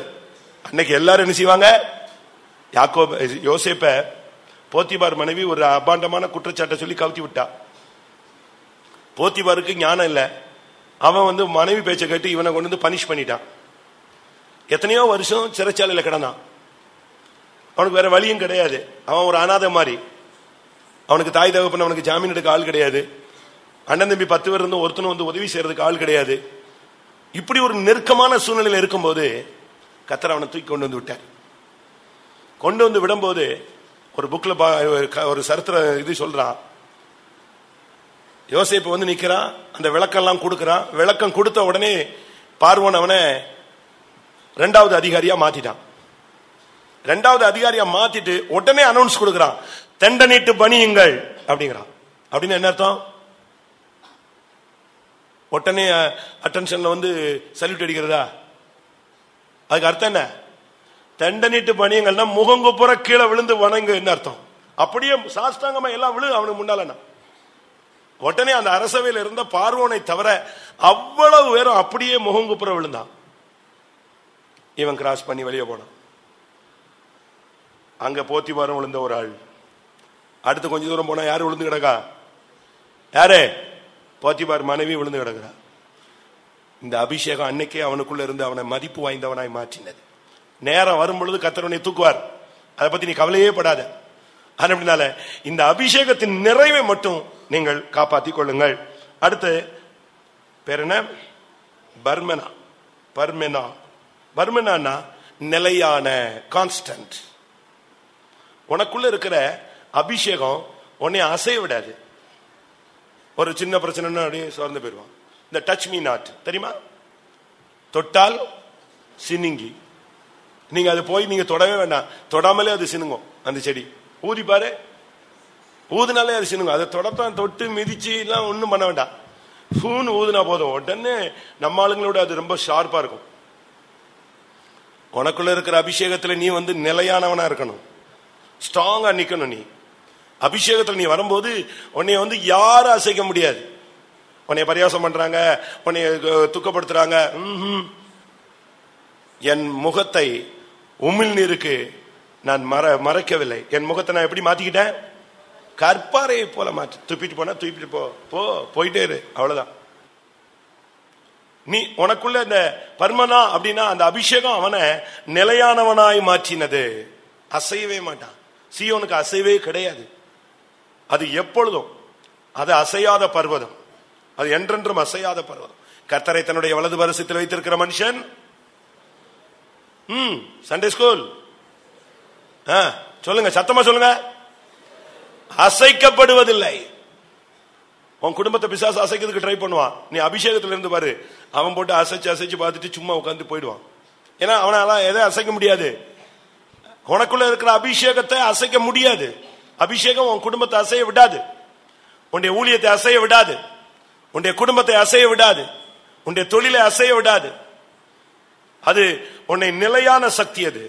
அன்னைக்கு எல்லாரும் என்ன செய்வாங்க, யோசேப்ப போத்திபார் மனைவி ஒரு அபாண்டமான குற்றச்சாட்டை சொல்லி கவுத்தி விட்டா. போத்திபாருக்கு ஞானம் இல்ல, அவன் வந்து மனைவி பேச்சை கேட்டு இவனை கொண்டு வந்து பனிஷ் பண்ணிட்டான். எத்தனையோ வருஷம் சிறைச்சாலையில கிடந்தான். அவனுக்கு வேற வழியும் கிடையாது. அவன் ஒரு அநாதை மாதிரி. அவனுக்கு தாய் தகப்பன், அவனுக்கு ஜாமீன் எடுக்க ஆள் கிடையாது. அண்ணன் தம்பி 10 பேர் இருந்து ஒருத்தனும் வந்து உதவி செய்யறதுக்கு ஆள் கிடையாது. இப்படி ஒரு நெருக்கமான சூழ்நிலையில் இருக்கும்போது கர்த்தர் அவனை தூக்கி கொண்டு வந்து விட்டார். கொண்டு வந்து விடும்போது ஒரு புக்ல ஒரு சரித்திர இது சொல்றான். யோசேப்பு வந்து நிக்கிறான், அந்த விளக்கெல்லாம் கொடுக்கறான். விளக்கம் கொடுத்த உடனே பார்வோன் அவனை 2வது அதிகாரியா மாத்திட்டான். 2வது அதிகாரியா மாத்திட்டு உடனே அனௌன்ஸ் கொடுக்கறான், தண்டனிட்டு பணியுங்கள் அப்படிங்கிறான். அப்படின்னு என்ன அர்த்தம்? உடனே அட்டென்ஷன்ல வந்து சல்யூட் அடிக்கிறதா? அதுக்கு அர்த்தம் என்ன? தண்டனிட்டு பணியுங்கள்னா முகங்குப்புற கீழே விழுந்து வணங்கு என்ன அர்த்தம்? அப்படியே சாஷ்டாங்கமா எல்லாம் விழு அவனுக்கு முன்னால. உடனே அந்த அரசவையில் இருந்த பார்வோனை தவிர அவ்வளவு பேரும் அப்படியே முகங்குப்புற விழுந்தான். இவன் கிராஸ் பண்ணி வெளியே போனான். அங்க போத்திபாரும் விழுந்த ஒரு ஆள். அடுத்து கொஞ்ச தூரம் போனா யாரு விழுந்து கிடக்கா? யாரு? போத்திபார் மனைவி விழுந்து கிடக்குறா. இந்த அபிஷேகம் அன்னைக்கே அவனுக்குள்ள இருந்து அவனை மதிப்பு வாய்ந்தவனாய் மாற்றினது. நேரம் வரும் பொழுது கர்த்தர் தூக்குவார், அதை பத்தி நீ கவலையே படாத. அதனால இந்த அபிஷேகத்தின் நிறைவை மட்டும் நீங்கள் காப்பாற்றிக் கொள்ளுங்கள். அடுத்து பேர் என்ன? பர்மெனா. பர்மெனா பர்மெனா நிலையான, கான்ஸ்டன்ட். உனக்குள்ள இருக்கிற அபிஷேகம் உன்னை அசைய விடாது. ஒரு சின்ன பிரச்சனை அப்படியே சோர்ந்து போயிடுவான். இந்த டச் மீ நாட் தெரியுமா? தொட்டால் சினுங்கி. நீங்க அது போய் நீங்க தொடவே வேண்டாம், தொடாமலே அது சினுங்கும். அந்த செடி ஊதி பாரு, ஊதுனாலே அது சினுங்கும். அதை தொடத்தான், தொட்டு மிதிச்சு எல்லாம் ஒன்றும் பண்ண வேண்டாம். பூன்னு ஊதுனா போதும், உடனே நம்ம ஆளுங்களோட அது ரொம்ப ஷார்ப்பா இருக்கும். உனக்குள்ள இருக்கிற அபிஷேகத்துல நீ வந்து நிலையானவனா இருக்கணும், ஸ்ட்ராங்கா நிக்கணும். நீ அபிஷேகத்துல நீ வரும்போது உன்னை வந்து யாரும் அசைக்க முடியாது. உன்னை பரியாசம் பண்றாங்க, உன்னை துக்கப்படுத்துறாங்க. என் முகத்தை உமிழ் நீருக்கு நான் மறைக்கவில்லை. என் முகத்தை நான் எப்படி மாத்திக்கிட்டேன்? கற்பாறையை போல மாற்று. துப்பிட்டு போனா தூக்கிட்டு போ, போயிட்டே இரு, அவ்வளவுதான். நீ உனக்குள்ள இந்த பர்மனா அப்படின்னா அந்த அபிஷேகம் அவனை நிலையானவனாய் மாற்றினது. அசையவே மாட்டான். சீயோனுக்கு அசைவே கிடையாது. அது எப்பொழுதும் அது அசையாத பர்வதம், அது என்றென்றும் அசையாத பர்வதம். கர்த்தரை தன்னுடைய வலது பரிசத்தில் வைத்திருக்கிற மனுஷன் சண்டே ஸ்கூல் சொல்லுங்க, சத்தமா சொல்லுங்க, அசைக்கப்படுவதில்லை. உன் குடும்பத்தை பிசாசு அசைக்கிறதுக்கு ட்ரை பண்ணுவான். நீ அபிஷேகத்துல இருந்து பாரு, அவன் போட்டு அசைச்சு பார்த்துட்டு சும்மா உட்காந்து போயிடுவான். ஏன்னா அவனால எதை அசைக்க முடியாது. உனக்குள்ள இருக்கிற அபிஷேகத்தை அசைக்க முடியாது. அபிஷேகம் உன் குடும்பத்தை அசைய விடாது, உன்னுடைய ஊழியத்தை அசைய விடாது, உன்னுடைய குடும்பத்தை அசைய விடாது, உன்னுடைய தொழிலை அசைய விடாது. அது உன்னை நிலையான சக்தி. அது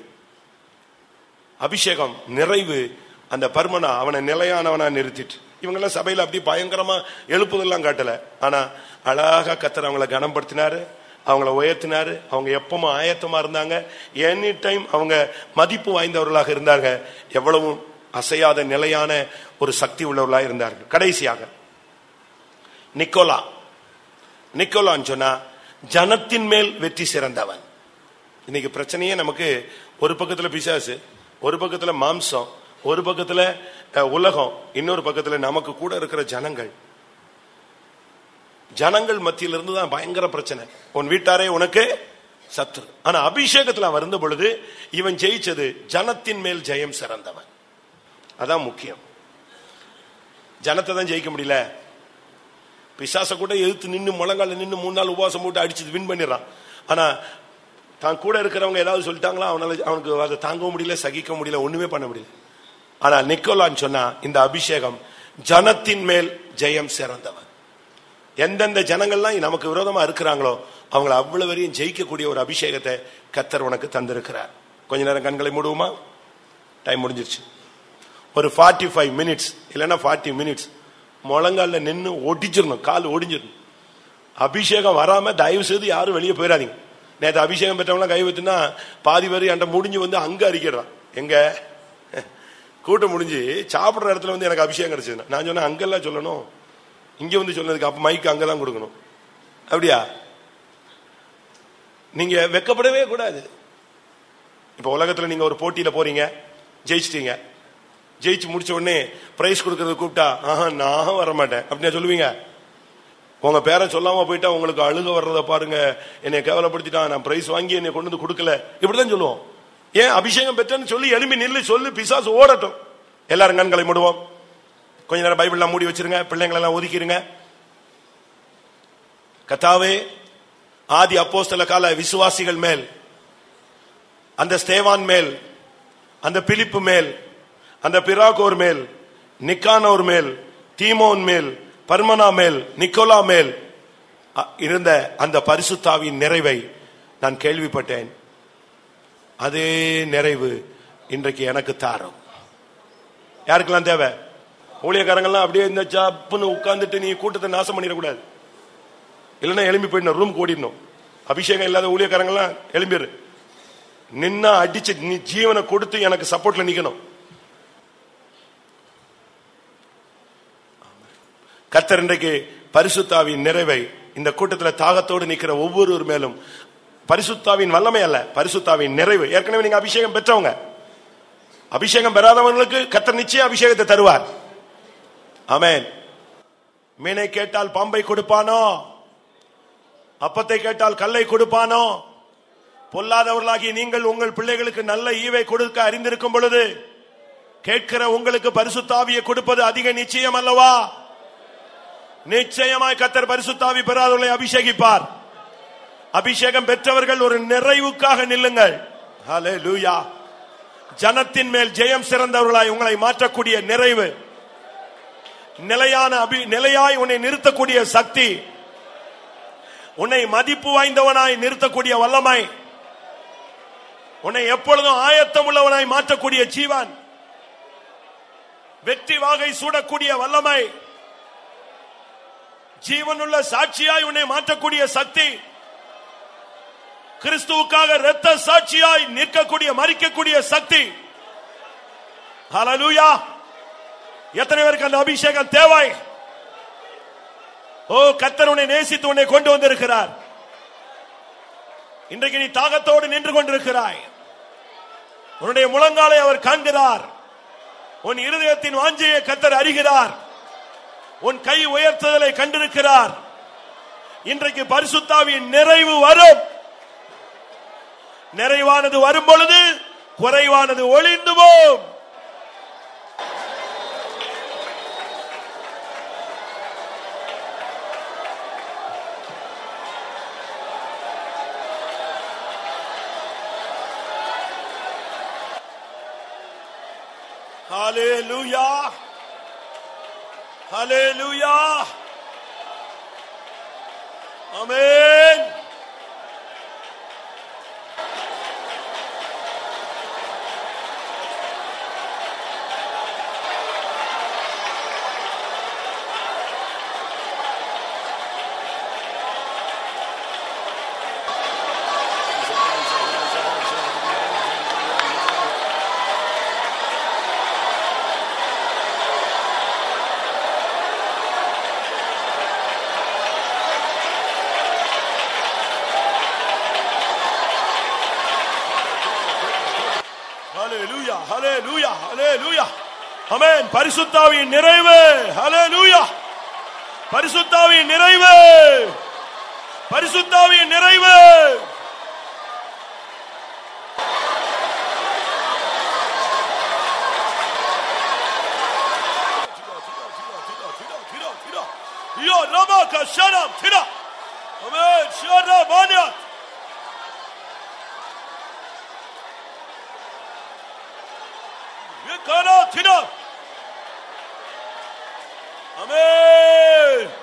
அபிஷேகம் நிறைவு. அந்த பர்மனா அவனை நிலையானவனா நிறுத்திட்டு. இவங்கெல்லாம் சபையில அப்படி பயங்கரமா எழுப்புதெல்லாம் காட்டல. ஆனா அழகா கர்த்தர் அவங்களை கனப்படுத்தினாரு, அவங்கள உயர்த்தினாரு. அவங்க எப்பவும் ஆயத்தமா இருந்தாங்க. எனி டைம் அவங்க மதிப்பு வாய்ந்தவர்களாக இருந்தாங்க. எவ்வளவும் அசையாத நிலையான ஒரு சக்தி உள்ளவர்களாக இருந்தார்கள். கடைசியாக நிக்கோலான்னு சொன்னா ஜனத்தின் மேல் வெற்றி சிறந்தவன். இன்னைக்கு பிரச்சனையே நமக்கு ஒரு பக்கத்துல பிசாசு, ஒரு பக்கத்துல மாம்சம், ஒரு பக்கத்துல உலகம், இன்னொரு பக்கத்துல நமக்கு கூட இருக்கிற ஜனங்கள் மத்தியிலிருந்து தான் பயங்கர பிரச்சனை. உன் வீட்டாரே உனக்கு சத்துரு. ஆனா அபிஷேகத்துல வந்த பொழுது இவன் ஜெயிச்சது ஜனத்தின் மேல் ஜெயம் சிறந்தவன். அதான் முக்கியம். ஜனத்தை தான் ஜெயிக்க முடியல. பிசாச கூட எதிர்த்து நின்று முழங்கால நின்று 3 நாள் உபவாசம் போட்டு அடிச்சு வின் பண்ணிடுறான். ஆனா தான் கூட இருக்கிறவங்க ஏதாவது சொல்லிட்டாங்களா, அவனுக்கு அதை தாங்கவும் முடியல, சகிக்க முடியல, ஒண்ணுமே பண்ண முடியல. ஆனா நிக்கோலான்னு சொன்னா இந்த அபிஷேகம் ஜனத்தின் மேல் ஜெயம் சிறந்தவன். எந்தெந்த ஜனங்கள்லாம் நமக்கு விரோதமா இருக்கிறாங்களோ அவங்களை அவ்வளவு வரையும் ஜெயிக்கக்கூடிய ஒரு அபிஷேகத்தை கர்த்தர் உனக்கு தந்திருக்கிறார். கொஞ்ச நேரம் கண்களை மூடுவோமா? டைம் முடிஞ்சிருச்சு. ஒரு 45 மினிட்ஸ் இல்லைன்னா 40 மினிட்ஸ் முழங்கால நின்று ஒடிச்சிடணும், கால் ஒடிஞ்சிடணும். அபிஷேகம் வராம தயவு செய்து யாரும் வெளியே போயிடாதீங்க. நேற்று அபிஷேகம் பெற்றவங்களாம் கை வச்சுன்னா பாதி வரி அண்ட முடிஞ்சு வந்து அங்க அறிக்கிறான். எங்க கூட்டம் முடிஞ்சு சாப்பிடுற இடத்துல வந்து எனக்கு அபிஷேகம் கிடைச்சது. நான் சொன்னேன் அங்கெல்லாம் சொல்லணும், இங்க வந்து சொன்னதுக்கு அப்ப மைக்கு அங்கதான் கொடுக்கணும். அப்படியா? நீங்க வெக்கப்படவே கூடாது. இப்ப உலகத்துல நீங்க ஒரு போட்டியில போறீங்க, ஜெயிச்சிட்டீங்க. ஜெயிச்சு முடிச்ச உடனே பிரைஸ் கொடுக்கறது கூப்பிட்டா நான் வர மாட்டேன் அப்படின்னு சொல்லுவீங்க. உங்க பேரை சொல்லாம போயிட்டா உங்களுக்கு அழுக வர்றத பாருங்க, என்னை கேவலப்படுத்திட்டான், நான் பிரைஸ் வாங்கி என்னை கொண்டு வந்து கொடுக்கல, இப்படிதான் சொல்லுவோம். ஏன்? அபிஷேகம் பெற்றன்னு சொல்லி எழுப்பி நில்லு, சொல்லு, பிசாசு ஓடட்டும். எல்லாரும் கண்களை மூடுவோம். கொஞ்ச நேரம் பைபிள்லாம் மூடி வச்சிருங்க, பிள்ளைங்களெல்லாம் ஒதுக்கிடுங்க. கர்த்தாவே, ஆதி அப்போஸ்தல கால விசுவாசிகள் மேல், அந்த ஸ்தேவான் மேல், அந்த பிலிப்பு மேல், அந்த பிராகோர் மேல், நிக்கானோர் மேல், தீமோன் மேல், பர்மனா மேல், நிக்கோலா மேல் இருந்த அந்த பரிசுத்தாவின் நிறைவை நான் கேள்விப்பட்டேன். அதே நிறைவு இன்றைக்கு எனக்கு தாரும். யாருக்கெல்லாம் தேவை? ஊழியக்காரங்கள்லாம் அப்படியே இந்த சாப்புன்னு உட்கார்ந்துட்டு நீ கூட்டத்தை நாசம் பண்ணிடக்கூடாது. இல்லைன்னா எழும்பி போயிடணும், ரூம் ஓடிடணும். அபிஷேகம் இல்லாத ஊழியக்காரங்கள்லாம் எழும்பிடு. நின்னா அடிச்சு நீ ஜீவனை கொடுத்து எனக்கு சப்போர்ட்ல நிக்கணும். கர்த்தர் இன்றைக்கு பரிசுத்தாவின் நிறைவை இந்த கூட்டத்தில் தாகத்தோடு நிற்கிற ஒவ்வொரு மேலும், பரிசுத்தாவின் வல்லமை அல்ல, பரிசுத்தாவின் நிறைவு. ஏற்கனவே நீங்க அபிஷேகம் பெற்றவங்க, அபிஷேகம் பெறாதவங்களுக்கு கர்த்தர் நிச்சயம் அபிஷேகத்தை தருவார். ஆமென். மீனை கேட்டால் பாம்பை கொடுப்பானோ, அப்பத்தை கேட்டால் கல்லை கொடுப்பானோ? பொல்லாதவர்களாகி நீங்கள் உங்கள் பிள்ளைகளுக்கு நல்ல ஈவை கொடுக்க அறிந்திருக்கும் பொழுது கேட்கிற உங்களுக்கு பரிசுத்தாவியை கொடுப்பது அதிக நிச்சயம் அல்லவா? நிச்சயமாய் கர்த்தர் பரிசுத்தாவி பெறாதவர்களை அபிஷேகிப்பார். அபிஷேகம் பெற்றவர்கள் ஒரு நிறைவுக்காக நில்லுங்கள். ஹல்லேலூயா. ஜனத்தின் மேல் ஜெயம் சிறந்தவர்களாய் உங்களை மாற்றக்கூடிய நிறைவு, நிலையாய் உன்னை நிறுத்தக்கூடிய சக்தி, உன்னை மதிப்பு வாய்ந்தவனாய் நிறுத்தக்கூடிய வல்லமை, உன்னை எப்பொழுதும் ஆயத்தம் உள்ளவனாய் மாற்றக்கூடிய ஜீவன், வெற்றி வாகை சூடக்கூடிய வல்லமை, ஜீவனுள்ள சாட்சியாய் உன்னை மாற்றக்கூடிய சக்தி, கிறிஸ்துவுக்காக இரத்த சாட்சியாய் நிற்கக்கூடிய மரிக்கக்கூடிய சக்தி. ஹல்லேலூயா. எத்தனை பேருக்கு அந்த அபிஷேகம் தேவை? ஓ, கர்த்தர் உன்னை நேசித்து உன்னை கொண்டு வந்திருக்கிறார். இன்றைக்கு நீ தாகத்தோடு நின்று கொண்டிருக்கிறாய். உன்னுடைய முழங்காலை அவர் காண்கிறார். உன் இருதயத்தின் வாஞ்சையை கர்த்தர் அறிகிறார். உன் கை உயர்த்துதலை கண்டிருக்கிறார். இன்றைக்கு பரிசுத்த ஆவியின் நிறைவு வரும். நிறைவானது வரும் பொழுது குறைவானது ஒளிந்து போம். Hallelujah. Hallelujah. Amen. Hallelujah, hallelujah, hallelujah. Amen. பரிசுத்த ஆவியின் நிறைவு. Hallelujah. பரிசுத்த ஆவியின் நிறைவு. பரிசுத்த ஆவியின் நிறைவு. Yo Ramaka Shanam Tira. Amen. Shara Mania. Kana Tira. Amen.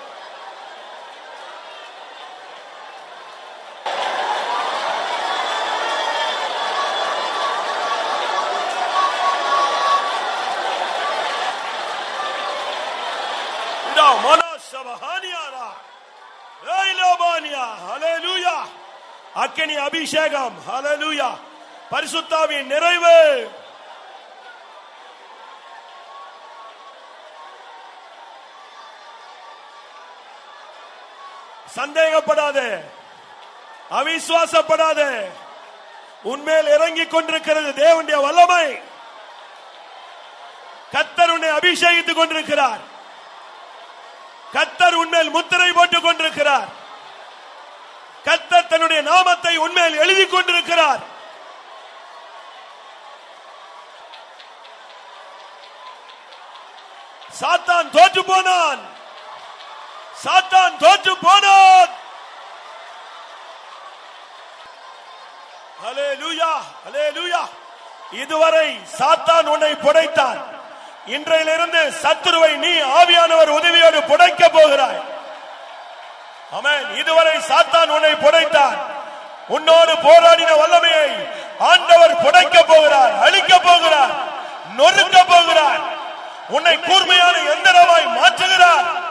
Ida mana sabahaniara. Eilabania. Hallelujah. Akeni abhishekam. Hallelujah. பரிசுத்த ஆவியின் நிறைவு. சந்தேகப்படாதே, அவிசுவாசப்படாதே. உன்மேல் இறங்கிக் கொண்டிருக்கிறது தேவனுடைய வல்லமை. கர்த்தர் உன்னை அபிஷேகித்துக் கொண்டிருக்கிறார். கர்த்தர் உன்மேல் முத்திரை போட்டுக் கொண்டிருக்கிறார். கர்த்தர் தன்னுடைய நாமத்தை உன்மேல் எழுதிக் கொண்டிருக்கிறார். சாத்தான் தோற்று போனான். சாத்தான் தோற்று போனான். ஹல்லேலூயா, ஹல்லேலூயா. இதுவரை சாத்தான் உன்னை புடைத்தான். இன்றையிலிருந்து சத்துருவை நீ ஆவியானவர் உதவியோடு புடைக்க போகிறாய். ஆமென். இதுவரை சாத்தான் உன்னை புடைத்தான். உன்னோடு போராடின வல்லமையை ஆண்டவர் புடைக்க போகிறார், அழிக்க போகிறார், நொறுக்க போகிறார். உன்னை கூர்மையான எந்திரமாய் மாற்றுகிறார்.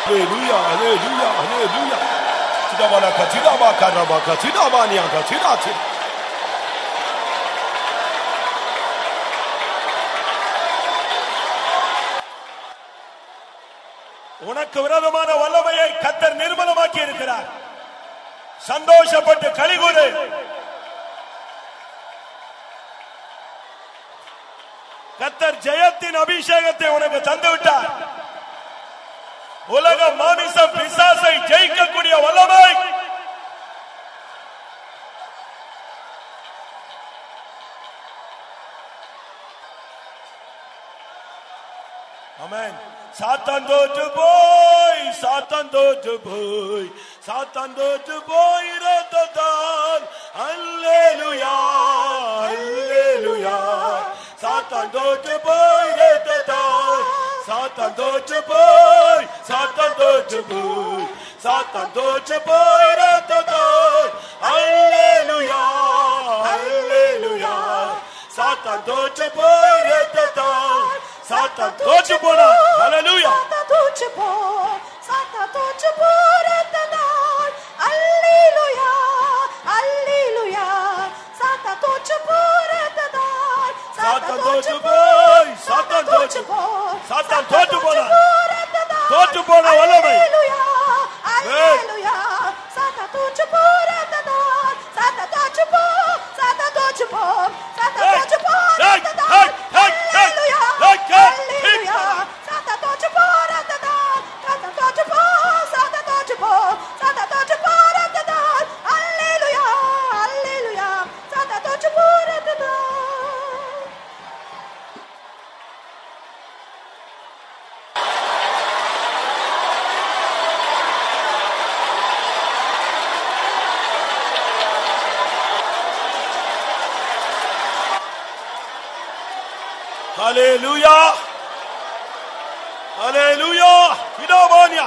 Hallelujah, hallelujah, hallelujah. Tidabana katidaba karaba katidabania katidati. உனக்கு விரோதமான வல்லமையை கர்த்தர் நிர்மூலமாக்கி இருக்கிறார். சந்தோஷப்பட்டு களிகூரு. கர்த்தர் ஜெயத்தின் அபிஷேகத்தை உனக்கு தந்து விட்டார். உலக மாமிச பிசாசை ஜெயிக்கக்கூடிய வல்லமை. ஆமென். சாத்தான் தோற்று போய், சாத்தான் தோற்று போய், சாத்தான் தோற்று போய் இரத்தத்தால். அல்லேலூயா, அல்லேலூயா. சாத்தான் தோற்று போய் இரத்தத்தால். சாத்தான் தோற்று போய், சாத்தான் தோற்று போய், சாத்தான் தோற்று போய் இரத்தத்தால். அல்லேலூயா, அல்லேலூயா. சாத்தான் தோற்று போய் இரத்தத்தால். சாத்தான் தோற்று போனான். ஹல்லேலூயா. சாத்தான் தோற்று போய், சாத்தான் தோற்று போய் இரத்தத்தால். தோற்று போன வல்லமை. Hallelujah. Hallelujah. Idobania.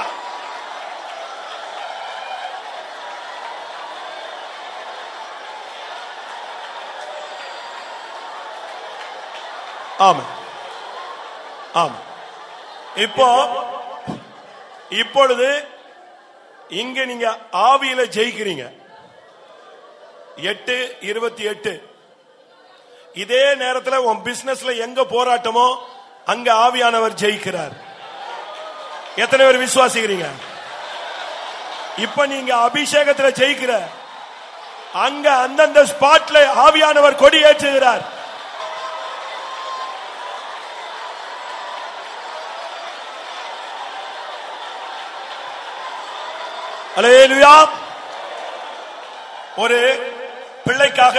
ஆமென். ஆமென். இப்பொழுது இங்க நீங்க ஆவியில ஜெயிக்கிறீங்க. 8:28. இதே நேரத்தில் உன் பிசினஸ்ல எங்க போராட்டமோ அங்க ஆவியானவர் ஜெயிக்கிறார். எத்தனை பேர் விசுவாசிக்கிறீங்க? இப்ப நீங்க அபிஷேகத்துல ஜெயிக்கிற அங்க அந்தந்த ஸ்பாட்ல ஆவியானவர் கொடி ஏற்றுகிறார். அல்லேலூயா. ஒரு பிள்ளைக்காக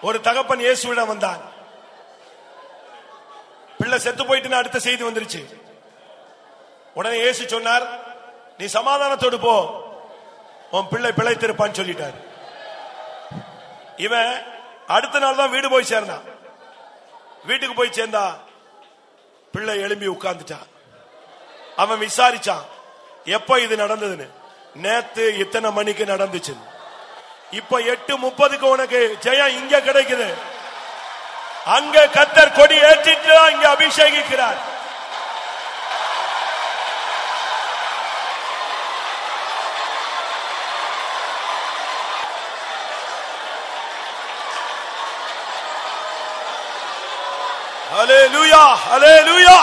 ஒரு தகப்பன் இயேசுவிடம் வந்தான். பிள்ளை செத்து போயிட்டு அடுத்த செய்தி வந்துருச்சு. உடனே இயேசு சொன்னார், நீ சமாதானத்தோடு போ, உன் பிள்ளை பிழைத்திருப்பான்னு சொல்லிட்டார். இவன் அடுத்த நாள் தான் வீடு போய் சேர்ந்தான். வீட்டுக்கு போய் சேர்ந்தா பிள்ளை எழும்பி உட்கார்ந்துட்டான். அவன் விசாரிச்சான், எப்ப இது நடந்ததுன்னு. நேத்து இத்தனை மணிக்கு நடந்துச்சு. இப்ப 8:30 உனக்கு ஜெயம் இங்க கிடைக்குது. அங்க கர்த்தர் கொடி ஏற்றிட்டு இங்க அபிஷேகிக்கிறார். ஹல்லேலூயா, ஹல்லேலூயா.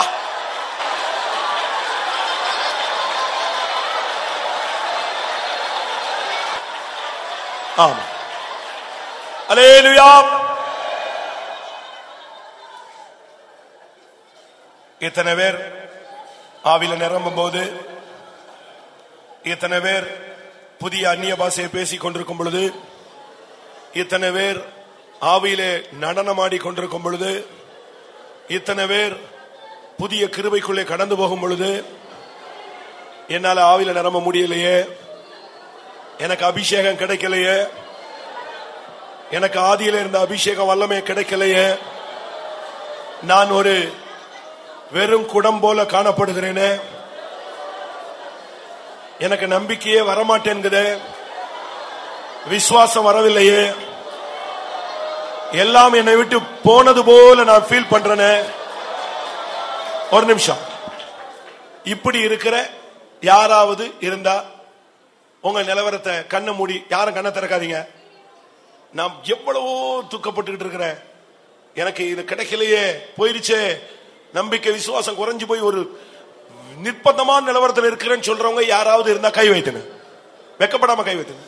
ஆமென். ஹல்லேலூயா. இத்தனை பேர் ஆவியில நிரம்பும் போது, இத்தனை பேர் புதிய அந்நிய பாஷையை பேசிக் கொண்டிருக்கும் பொழுது, இத்தனை பேர் ஆவியிலே நடனமாடி கொண்டிருக்கும் பொழுது, இத்தனை பேர் புதிய கிருபைக்குள்ளே கடந்து போகும் பொழுது, என்னால ஆவியில நிரம்ப முடியலையே, எனக்கு அபிஷேகம் கிடைக்கலையே, எனக்கு ஆதியில இருந்த அபிஷேகம் வல்லமே கிடைக்கலையே, நான் ஒரு வெறும் குடம் போல காணப்படுகிறேனே, எனக்கு நம்பிக்கையே வரமாட்டேன்குதே, விசுவாசம் வரவில்லையே, எல்லாம் என்னை விட்டு போனது போல நான் ஃபீல் பண்றேனே. ஒரு நிமிஷம், இப்படி இருக்கிற யாராவது இருந்தா உங்க நிலவரத்தை கண்ணை மூடி, யாரும் கண்ணை திறக்காதீங்க. நான் எவ்வளவோ துக்கப்பட்டு இருக்கிறேன், எனக்கு இது கிடைக்கலையே, போயிருச்சே, நம்பிக்கை விசுவாசம் குறைஞ்சு போய் ஒரு நிர்பந்தமான நிலவரத்தில் இருக்கிறேன்னு சொல்றவங்க யாராவது இருந்தா கை வைத்துங்க, வெக்கப்படாம கை வைத்துங்க.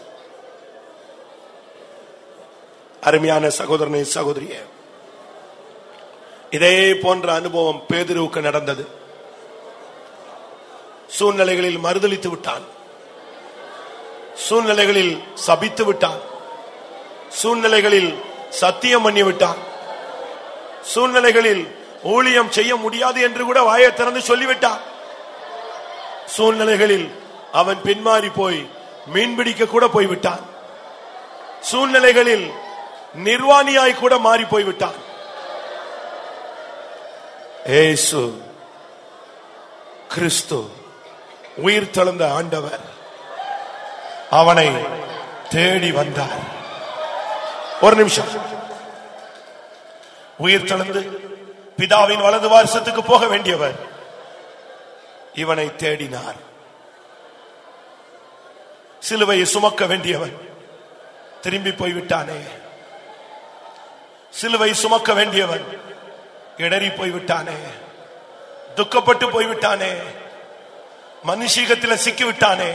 அருமையான சகோதரனே, சகோதரியே, இதே போன்ற அனுபவம் பேதுருவுக்கு நடந்தது. சூழ்நிலைகளில் மறுதலித்து விட்டான், சூழ்நிலைகளில் சபித்து விட்டான், சூழ்நிலைகளில் சத்தியம் பண்ணி விட்டான், சூழ்நிலைகளில் ஊழியம் செய்ய முடியாது என்று கூட வாயை திறந்து சொல்லிவிட்டான். சூழ்நிலைகளில் அவன் பின்மாறி போய் மீன்பிடிக்க கூட போய்விட்டான். சூழ்நிலைகளில் நிர்வாணியாய் கூட மாறி போய்விட்டான். இயேசு கிறிஸ்து உயிர் தெழுந்த ஆண்டவர் அவனை தேடி வந்தார். ஒரு நிமிஷம், உயிர் தெழுந்து பிதாவின் வலது வாரிசத்துக்கு போக வேண்டியவர் இவனை தேடினார். சிலுவையை சுமக்க வேண்டியவன் திரும்பி போய்விட்டானே, சிலுவை சுமக்க வேண்டியவன் இடறி போய்விட்டானே, துக்கப்பட்டு போய்விட்டானே, மனுஷீகத்தில் சிக்கிவிட்டானே,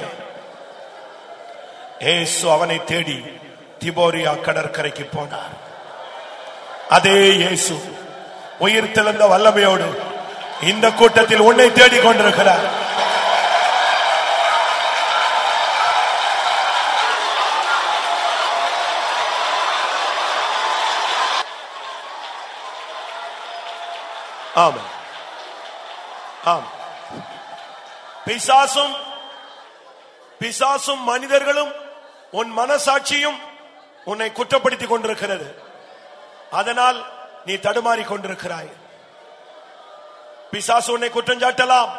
இயேசு அவனை தேடி திபோரியா கடற்கரைக்கு போனார். அதே இயேசு உயிர் தெழுந்த வல்லமையோடு இந்த கூட்டத்தில் உன்னை தேடிக் கொண்டிருக்கிறார். ஆமாம், ஆம். பிசாசும் மனிதர்களும் உன் மனசாட்சியும் உன்னை குற்றப்படுத்திக் கொண்டிருக்கிறது. அதனால் நீ தடுமாறி கொண்டிருக்கிறாய். பிசாசு உன்னை குற்றம் சாட்டலாம்,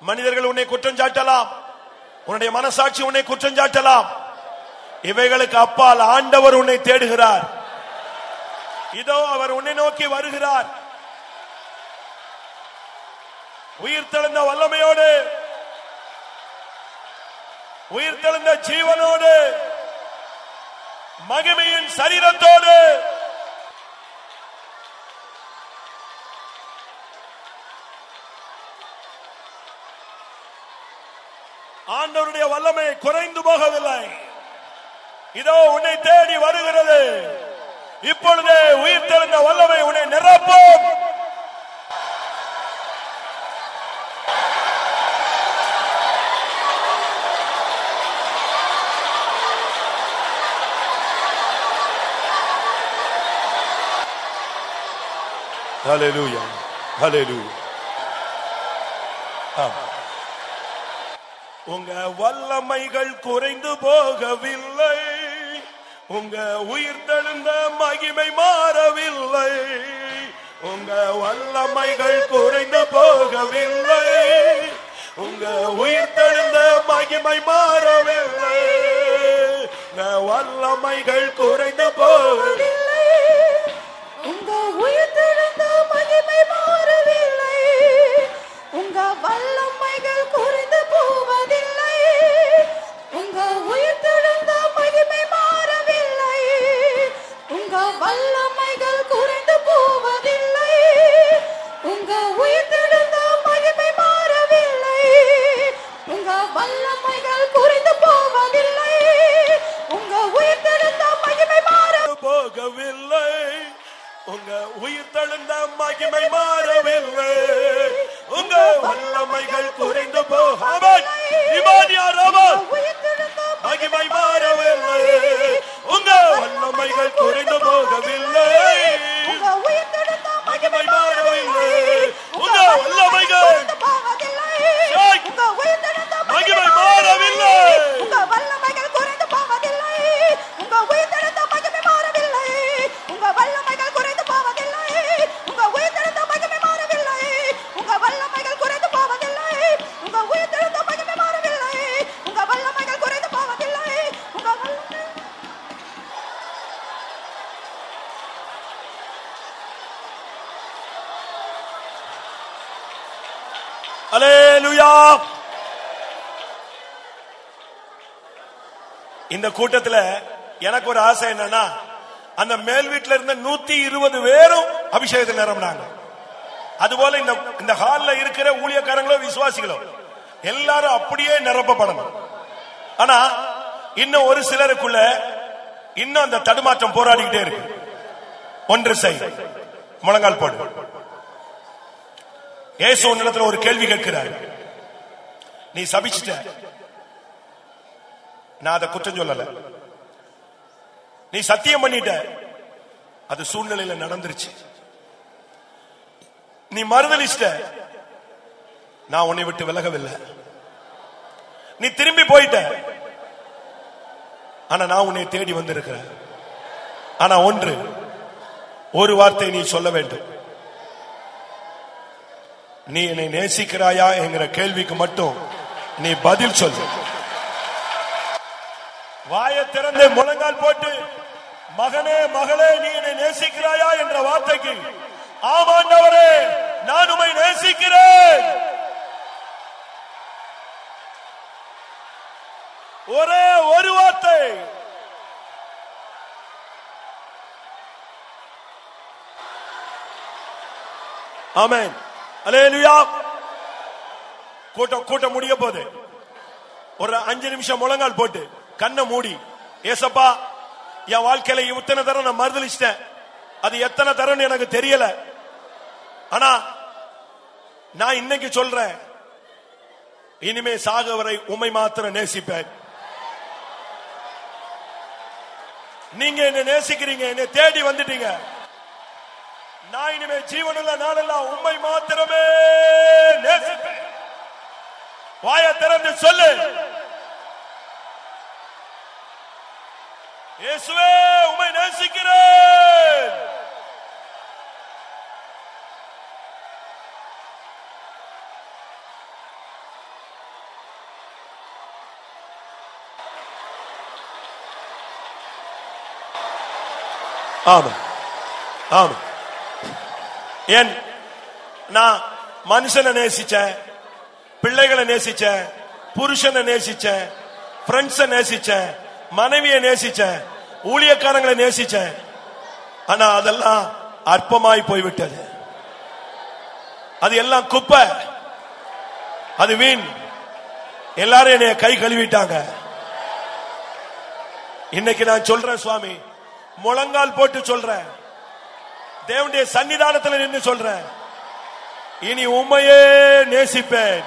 மனிதர்கள் உன்னை குற்றம் சாட்டலாம், உன்னுடைய மனசாட்சி உன்னை குற்றம் சாட்டலாம். இவைகளுக்கு அப்பால் ஆண்டவர் உன்னை தேடுகிறார். இதோ அவர் உன்னை நோக்கி வருகிறார். உயிர் தெழுந்த வல்லமையோடு, உயிர் தெழுந்த ஜீவனோடு, மகிமையின் சரீரத்தோடு ஆண்டவருடைய வல்லமை குறைந்து போகவில்லை. இதோ உன்னை தேடி வருகிறது. இப்பொழுதே உயிர் தெழுந்த வல்லமை உன்னை நிரப்பும். ஹல்லேலூயா, ஹல்லேலூயா. உங்க வல்லமைகள் குறைந்து போகவில்லை, உங்க உயிர் தெழுந்த மகிமை மாறவில்லை. உங்க வல்லமைகள் குறைந்து போகவில்லை, உங்க உயிர் தெழுந்த மகிமை மாறவில்லை. உங்க வல்லமைகள் குறைந்து போகவில்லை, உங்க உயிர் தெழுந்த மகிமை மாறவில்லை. உங்க வல்லமைகள் குறைந்து போவதில்லை. உங்க உயிர் தெழுந்த மகிமை மாறவில்லை. உங்க வல்லமைகள் குறைந்து போவதில்லை. உங்க உயிர் தெழுந்த மகிமை மாறவில்லை. உங்க வல்லமைகள் குறைந்து போவதில்லை. உங்க உயிர் தெழுந்த மகிமை மாற போகவில்லை. உங்க உயிர் தெழுந்த மகிமை மாறவில்லை. உங்க வல்லமைகள் குறைந்து மகிமை மாறவில்லை. உங்க வல்லமைகள் குறைந்து போகவில்லை. மகிமை மாறவில்லை. உங்க வல்லமைகள் மகிமை மாறவில்லை. உங்க வல்லமைகள் குறைந்து போவதில்லை. உங்க உயிர் தெழுந்த மகிமை மாறவில்லை. உங்க வல்லமைகள் குறைந்து போவதில்லை. உங்க உயிர் தெழுந்த மகிமை மாறவில்லை. உங்க வல்லமைகள் குறைந்து போவதில்லை. உங்க உயிர் தெழுந்த மகிமை மாறவில்லை. உங்க வல்லமைகள் குறைந்து போவதில்லை. உங்க அல்லேலூயா. இந்த கூட்டத்துல எனக்கு ஒரு ஆசை என்னன்னா, அந்த மேல் வீட்டுல இருந்த 120 பேரும் அபிஷேகத்தில் நிரம்பினாங்க. அதுபோல இந்த ஹால்ல இருக்கிற ஊழியக்காரங்களோ விசுவாசிகளோ எல்லாரும் அப்படியே நிரப்பப்படணும். ஆனா இன்னும் ஒரு சிலருக்குள்ள இன்னும் அந்த தடுமாற்றம் போராடிக்கிட்டே இருக்கு. ஒன்று செய், முழங்கால் போடு. இயேசு உன்னிடத்துல ஒரு கேள்வி கேட்கிறார். நீ சபிச்சிட்ட, நான் அதை குற்றம் சொல்லல. நீ சத்தியம் பண்ணிட்ட, அது சூழ்நிலையில நடந்துருச்சு. நீ மறுதலிச்சிட்ட, நான் உன்னை விட்டு விலகவில்லை. நீ திரும்பி போயிட்ட, ஆனா நான் உன்னை தேடி வந்திருக்கிறேன். ஆனா ஒரு வார்த்தை நீ சொல்ல வேண்டும். நீ என்னை நேசிக்கிறாயா என்கிற கேள்விக்கு மட்டும் நீ பதில் சொல்லு. வாயை திறந்து முழங்கால் போட்டு, மகனே மகளே நீ என்னை நேசிக்கிறாயா என்ற வார்த்தைக்கு ஆமாண்டவரே நான் உம்மை நேசிக்கிறேன், ஒரே ஒரு வார்த்தை. ஆமென், அல்லேலூயா. கூட்டம் முடிய போது ஒரு 5 நிமிஷம் முழங்கால் போட்டு கண்ணை மூடி, ஏசப்பா என் வாழ்க்கையில இத்தனை தரம் நான் மறுதலிச்சிட்டேன், அது எத்தனை தரம் எனக்கு தெரியல, ஆனா நான் இன்னைக்கு சொல்றேன், இனிமே சாக வரை உம்மை மாத்திரம் நேசிப்பேன். நீங்க என்ன நேசிக்கிறீங்க, என்னை தேடி வந்துட்டீங்க, நான் இனிமே ஜீவனுள்ள நாளெல்லாம் உம்மை மாத்திரமே நேசிப்பேன். வாய திறந்து சொல்லு, இயேசுவே உம்மை நேசிக்கிறேன். ஆமா ஆமா. ஏன் நான் மனுஷனை நேசிச்சேன், பிள்ளைகளை நேசிச்சேன், புருஷனை நேசிச்சேன், ஃப்ரெண்ட்ஸை நேசிச்சேன், மனைவியை நேசிச்சேன், ஊழியக்காரங்களை நேசிச்சேன், ஆனா அதெல்லாம் அற்பமாய் போய்விட்டது. அது எல்லாம் குப்பை, அது வீண். எல்லாரும் என்னைய கை கழுவிட்டாங்க. இன்னைக்கு நான் சொல்றேன் சுவாமி, முழங்கால் போட்டு சொல்றேன், தேவனுடைய சன்னிதானத்தில் நின்று சொல்றேன், இனி உம்மையே நேசிப்பேன்.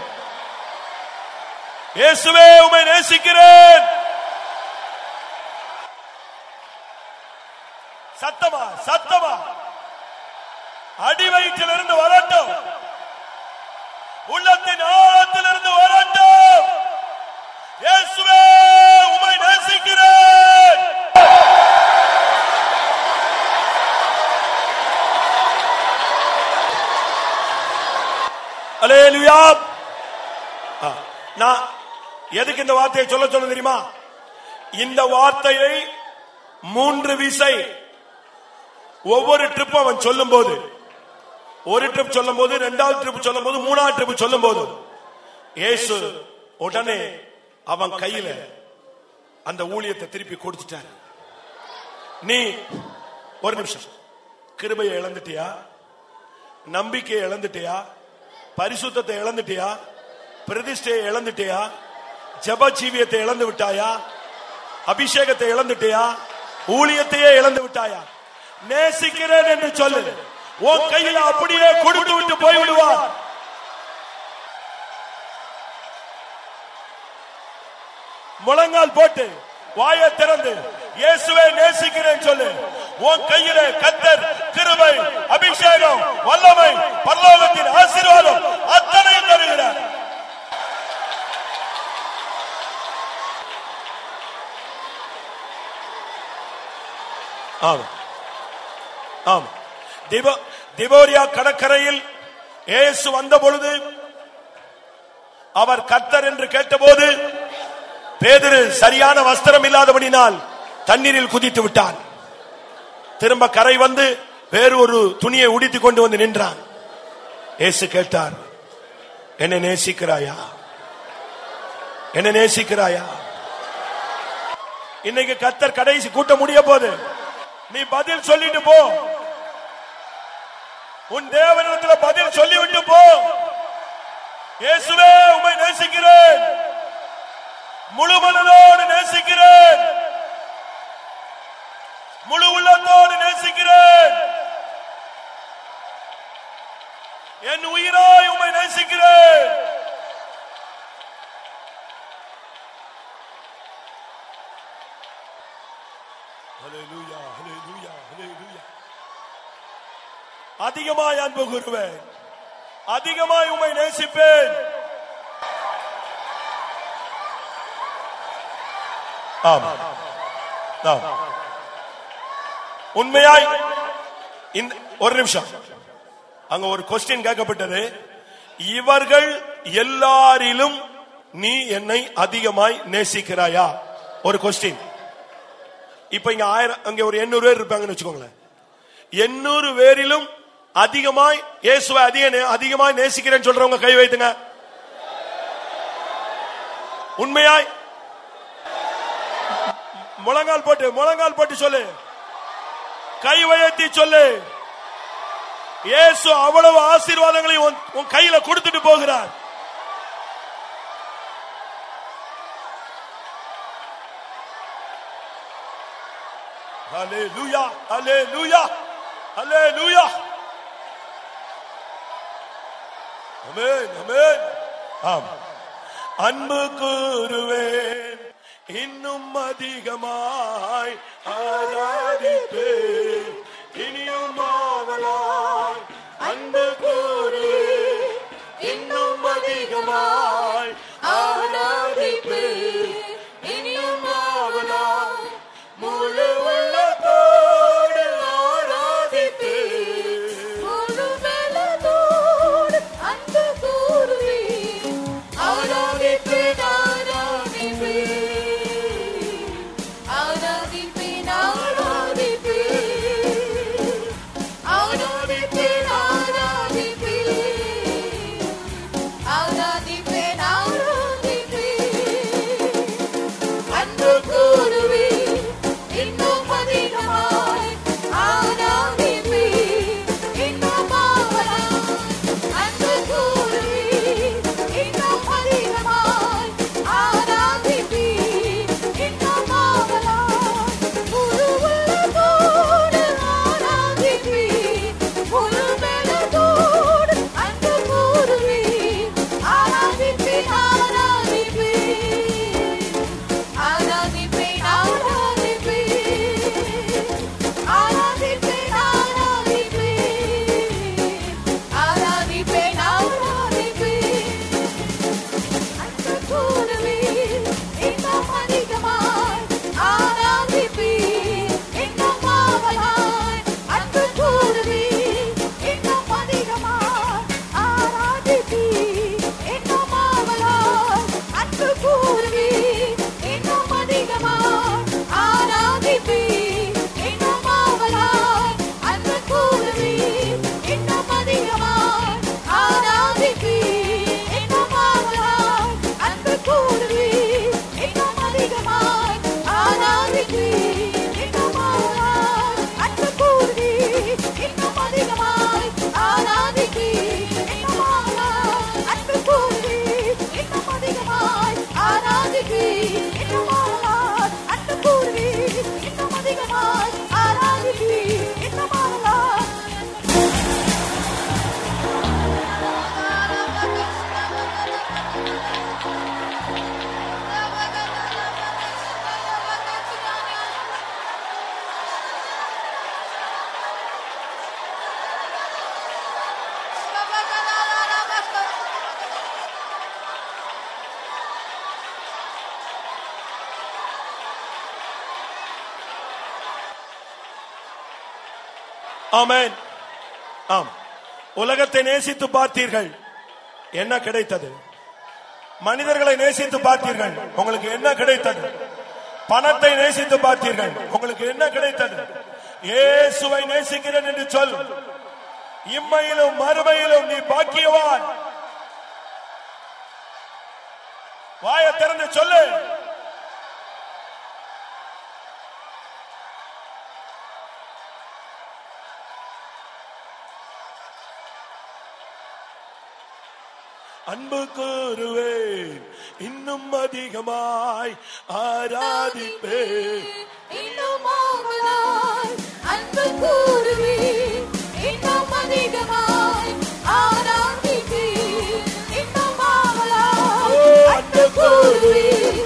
இயேசுவே உம்மை நேசிக்கிறேன். சத்தமா சத்தமா அடி வயிற்றிலிருந்து வரட்டும், உள்ளத்தின் ஆழத்திலிருந்து வரட்டும், இயேசுவே உம்மை நேசிக்கிறேன். அல்லேலூயா. நான் எதுக்கு இந்த வார்த்தையை சொல்ல சொன்ன தெரியுமா? இந்த வார்த்தையை 3 விசை ஒவ்வொரு ட்ரிப் அவன் சொல்லும் போது, ஒரு ட்ரிப் சொல்லும் போது, 2வது ட்ரிப் சொல்லும் போது, 3வது ட்ரிப் சொல்லும் போது, இயேசு உடனே அவன் கையில அந்த ஊழியத்தை திருப்பி கொடுத்துட்டார். நீ ஒரு நிமிஷம், கிருபையை இழந்துட்டியா, நம்பிக்கையை இழந்துட்டியா, பரிசுத்தத்தை இழந்துட்டியா, பிரதிஷ்டையை இழந்துட்டியா, ஜெப ஜீவியத்தை இழந்து விட்டாயா, அபிஷேகத்தை இழந்துட்டியா, ஊழியத்தையே இழந்து விட்டாயா? நேசிக்கிறேன் என்று சொல்லு, உன் கையில் அப்படியே கொடுத்து விட்டு போய்விடுவார். முழங்கால் போட்டு வாயை திறந்து இயேசுவை நேசிக்கிறேன் சொல்லு. உன் கையிலே கர்த்தர் கிருபை, அபிஷேகம், வல்லமை, பரலோகத்தின் ஆசீர்வாதம் அத்தனையும் தருகிறார். ஆமா ஆமா. திபோரியா கடற்கரையில் இயேசு வந்த பொழுது அவர் கர்த்தர் என்று கேட்டபோது பேதுரு சரியான வஸ்திரம் இல்லாதபடினால் தண்ணீரில் குதித்து விட்டான். திரும்ப கரை வந்து வேறு ஒரு துணியை உடுத்திக் கொண்டு வந்து நின்றான். இயேசு கேட்டார், என்னை நேசிக்கிறாயா? என்னை நேசிக்கிறாயா? இன்னைக்கு கர்த்தர் கடைசி கூட்டம் முடிய போது, நீ பதில் சொல்லிட்டு போ. உன் தேவனிடத்தில் பதில் சொல்லிவிட்டு போ. இயேசுவே உம்மை நேசிக்கிறேன், முழு மனதோடு நேசிக்கிறேன், முழு உள்ளத்தோடு நேசிக்கிறேன், என் உயிராய் உம்மை நேசிக்கிறேன். ஹல்லேலூயா, ஹல்லேலூயா, ஹல்லேலூயா. அதிகமாய் அன்பு கூறுவேன், அதிகமாய் உம்மை நேசிப்பேன். உண்மையாய் ஒரு நிமிஷம், அங்க ஒரு கொஸ்டின் கேட்கப்பட்டது, இவர்கள் எல்லாரிலும் நீ என்னை அதிகமாய் நேசிக்கிறாயா? ஒரு கொஸ்டின். இப்ப இங்க 1000, அங்க ஒரு 800 பேர் இருப்பாங்கன்னு வச்சுக்கோங்களேன். 800 பேரிலும் அதிகமாய் இயேசுவை அதிகமாய் நேசிக்கிறேன்னு சொல்றவங்க கை வைத்துங்க. உண்மையாய் முழங்கால் போட்டு சொல்லு, கை உயர்த்தி சொல்லு. இயேசு அவ்வளவு ஆசீர்வாதங்களை உன் கையில கொடுத்துட்டு போகிறார். ஹல்லேலூயா ஹல்லேலூயா ஹல்லேலூயா. ஆமென் ஆமென். ஆம். அன்பு கூறுவேன் இன்னும் அதிகமாய் ஆராதிப்பேன் இனியும் ஆவலாய். அன்பு கூறுவேன் இன்னும் அதிகமாய் ஆராதிப்பேன் இனியும் ஆவலாய். முழு உள்ளத்தோடு ஆராதிப்பேன் முழு பலத்தோடு அன்பு கூறுவேன் ஆராதிப்பேன் ஆராதிப்பேன் ஆராதிப்பேன் ஆராதிப்பேன் ஆராதிப்பேன் ஆராதிப்பேன் ஆராதிப்பேன் அன்பு கூறுவேன் இன்னும் அதிகமாய் ஆராதிப்பேன் இன்னும் ஆவலாய். அன்பு கூறுவேன் இன்னும் அதிகமாய் ஆராதிப்பேன் இன்னும் ஆவலாய். முழு உள்ளத்தோடு ஆராதிப்பேன் முழு பலத்தோடு அன்பு கூறுவேன் ஆராதிப்பேன் ஆராதிப்பேன் ஆராதிப்பேன் ஆராதிப்பேன் ஆராதிப்பேன் ஆராதிப்பேன் ஆராதிப்பேன் அன்பு கூறுவேன் இன்னும் அதிகமாய் ஆராதிப்பேன் இன்னும் ஆவலாய். அன்பு கூறுவேன் இன்னும் அதிகமாய் ஆராதிப்பேன் இன்னும் ஆவலாய். அன்பு கூறுவேன் இன்னும் அதிகமாய் ஆராதிப்பேன் இன்னும் ஆவலாய். அன்பு கூறுவேன் இன்னும் அதிகமாய் ஆராதிப்பேன் இன்னும் ஆவலாய். அன்பு கூறுவேன் இன்னும் அதிகமாய் ஆராதிப்பேன் இன்னும் ஆவலாய். அன்பு கூறுவேன் இன்னும் அதிகமாய் ஆராதிப்பேன் இன்னும் ஆவலாய். அன்பு கூறுவேன் இன்னும் அதிகமாய் ஆராதிப்பேன் இன்னும் ஆவலாய். அன்பு கூறுவேன் இன்னும் அதிகமாய் ஆராதிப்பேன் இன்னும் ஆவலாய். ஆமென். ஆம். உலகத்தை நேசித்து பார்த்தீர்கள், என்ன கிடைத்தது? மனிதர்களை நேசித்து பார்த்தீர்கள், உங்களுக்கு என்ன கிடைத்தது? பணத்தை நேசித்து பார்த்தீர்கள், உங்களுக்கு என்ன கிடைத்தது? இயேசுவை நேசிக்கிறேன் என்று சொல். இம்மையிலும் மறுமையிலும் நீ பாக்கியவான். வாயை திறந்து சொல்லு. அன்பு கூறுவேன் இன்னும் அதிகமாய் ஆராதிப்பேன் இன்னும் ஆவலாய். அன்பு கூறுவேன் இன்னும் அதிகமாய் ஆராதிப்பேன் இன்னும் ஆவலாய். அன்பு கூறுவேன்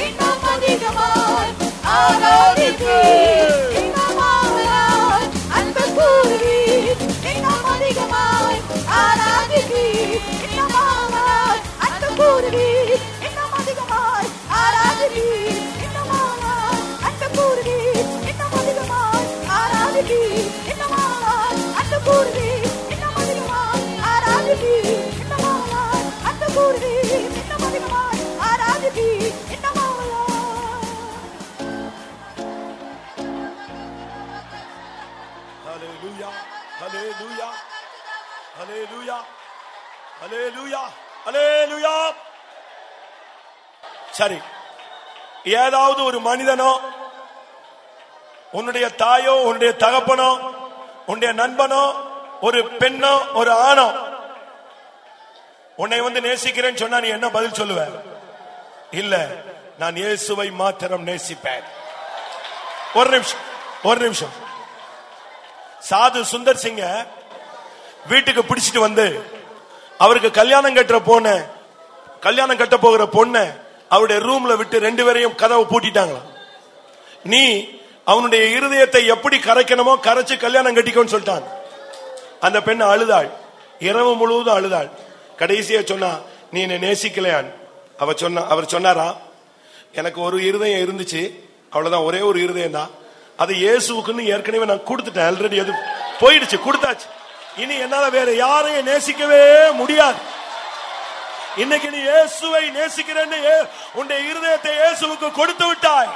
இன்னும் அதிகமாய் ஆராதிப்பேன் இன்னும் ஆவலாய். அன்பு கூறுவேன் இன்னும் அதிகமாய் ஆராதிப்பேன் இன்னும் ஆவலாய். அன்பு கூறுவேன் இன்னும் அதிகமாய் ஆராதிப்பேன் இன்னும் ஆவலாய். அன்பு கூறுவேன் இன்னும் அதிகமாய் ஆராதிப்பேன் இன்னும் ஆவலாய். அன்பு கூறுவேன் இன்னும் அதிகமாய் ஆராதிப்பேன் இன்னும் ஆவலாய். அன்பு கூறுவேன் இன்னும் அதிகமாய் ஆராதிப்பேன் இன்னும் ஆவலாய். ஹல்லேலூயா ஹல்லேலூயா ஹல்லேலூயா ஹல்லேலூயா ஹல்லேலூயா. சரி, ஏதாவது ஒரு மனிதனோ, உன்னுடைய தாயோ, உன்னுடைய தகப்பனோ, உன்னுடைய நண்பனோ, ஒரு பெண்ணோ, ஒரு ஆணோ உன்னை வந்து நேசிக்கிறேன்னு சொன்னா நீ என்ன பதில் சொல்லுவ? இல்ல, நான் இயேசுவை மாத்திரம் நேசிப்பேன். ஒரு நிமிஷம், ஒரு நிமிஷம். சாது சுந்தர் சிங்க வீட்டுக்கு பிடிச்சிட்டு வந்து அவருக்கு கல்யாணம் கட்ட போகிற பொண்ண அவருடைய ரூம்ல விட்டு 2 பேரையும் கதவை பூட்டிட்டாங்களா. நீ அவனுடைய இருதயத்தை எப்படி கரைக்கணுமோ கரைச்சு கல்யாணம் கட்டிக்கோன்னு சொல்லிட்டான். அந்த பெண் அழுதாள், இரவு முழுவதும் அழுதாள். கடைசியா சொன்னா, நீ என்னை நேசிக்கலையான். அவர் சொன்னாரா, எனக்கு ஒரு இருதயம் இருந்துச்சு, அவ்வளவுதான், ஒரே ஒரு இருதயம் தான், அது இயேசுவுக்குன்னு ஏற்கனவே நான் கொடுத்துட்டேன், ஆல்ரெடி அது போயிடுச்சு, கொடுத்தாச்சு. இனி என்னால வேற யாரையும் நேசிக்கவே முடியாது. இன்னைக்கு நீ இயேசுவை நேசிக்கிறேன்னு உன்னுடைய இருதயத்தை இயேசுவுக்கு கொடுத்து விட்டாய்.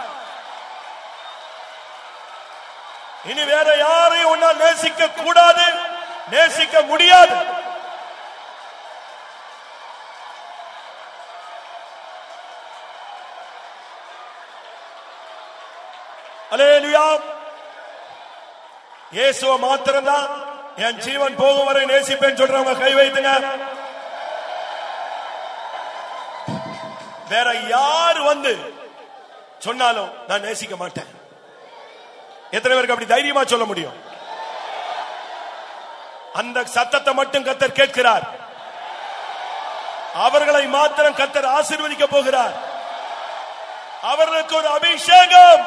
இனி வேற யாரையும் உன்னால் நேசிக்க கூடாது, நேசிக்க முடியாது. அல்லேலூயா. இயேசுவை மாத்திரம்தான் என் ஜீவன் போகும் வரை நேசிப்பேன் சொல்றவங்க கை வைத்துங்க. வேற யார் வந்து சொன்னாலும் நான் நேசிக்க மாட்டேன். எத்தனை பேருக்கு அப்படி தைரியமா சொல்ல முடியும்? அந்த சத்தத்தை மட்டும் கர்த்தர் கேட்கிறார். அவர்களை மாத்திரம் கர்த்தர் ஆசீர்வதிக்க போகிறார். அவர்களுக்கு ஒரு அபிஷேகம்,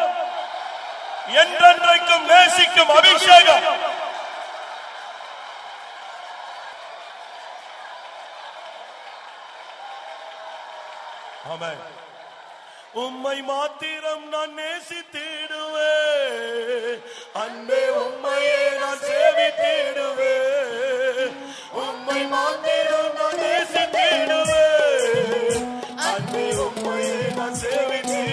என்றென்றைக்கும் நேசிக்கும் அபிஷேகம். ஆமென். உம்மை மாத்திரம் நான் நேசித்திடுவேன், அன்பே உம்மையே நான் சேவித்திடுவேன். உம்மை மாத்திரம் நான் நேசித்திடுவேன், அன்பே உம்மையே நான் சேவித்திடுவேன்.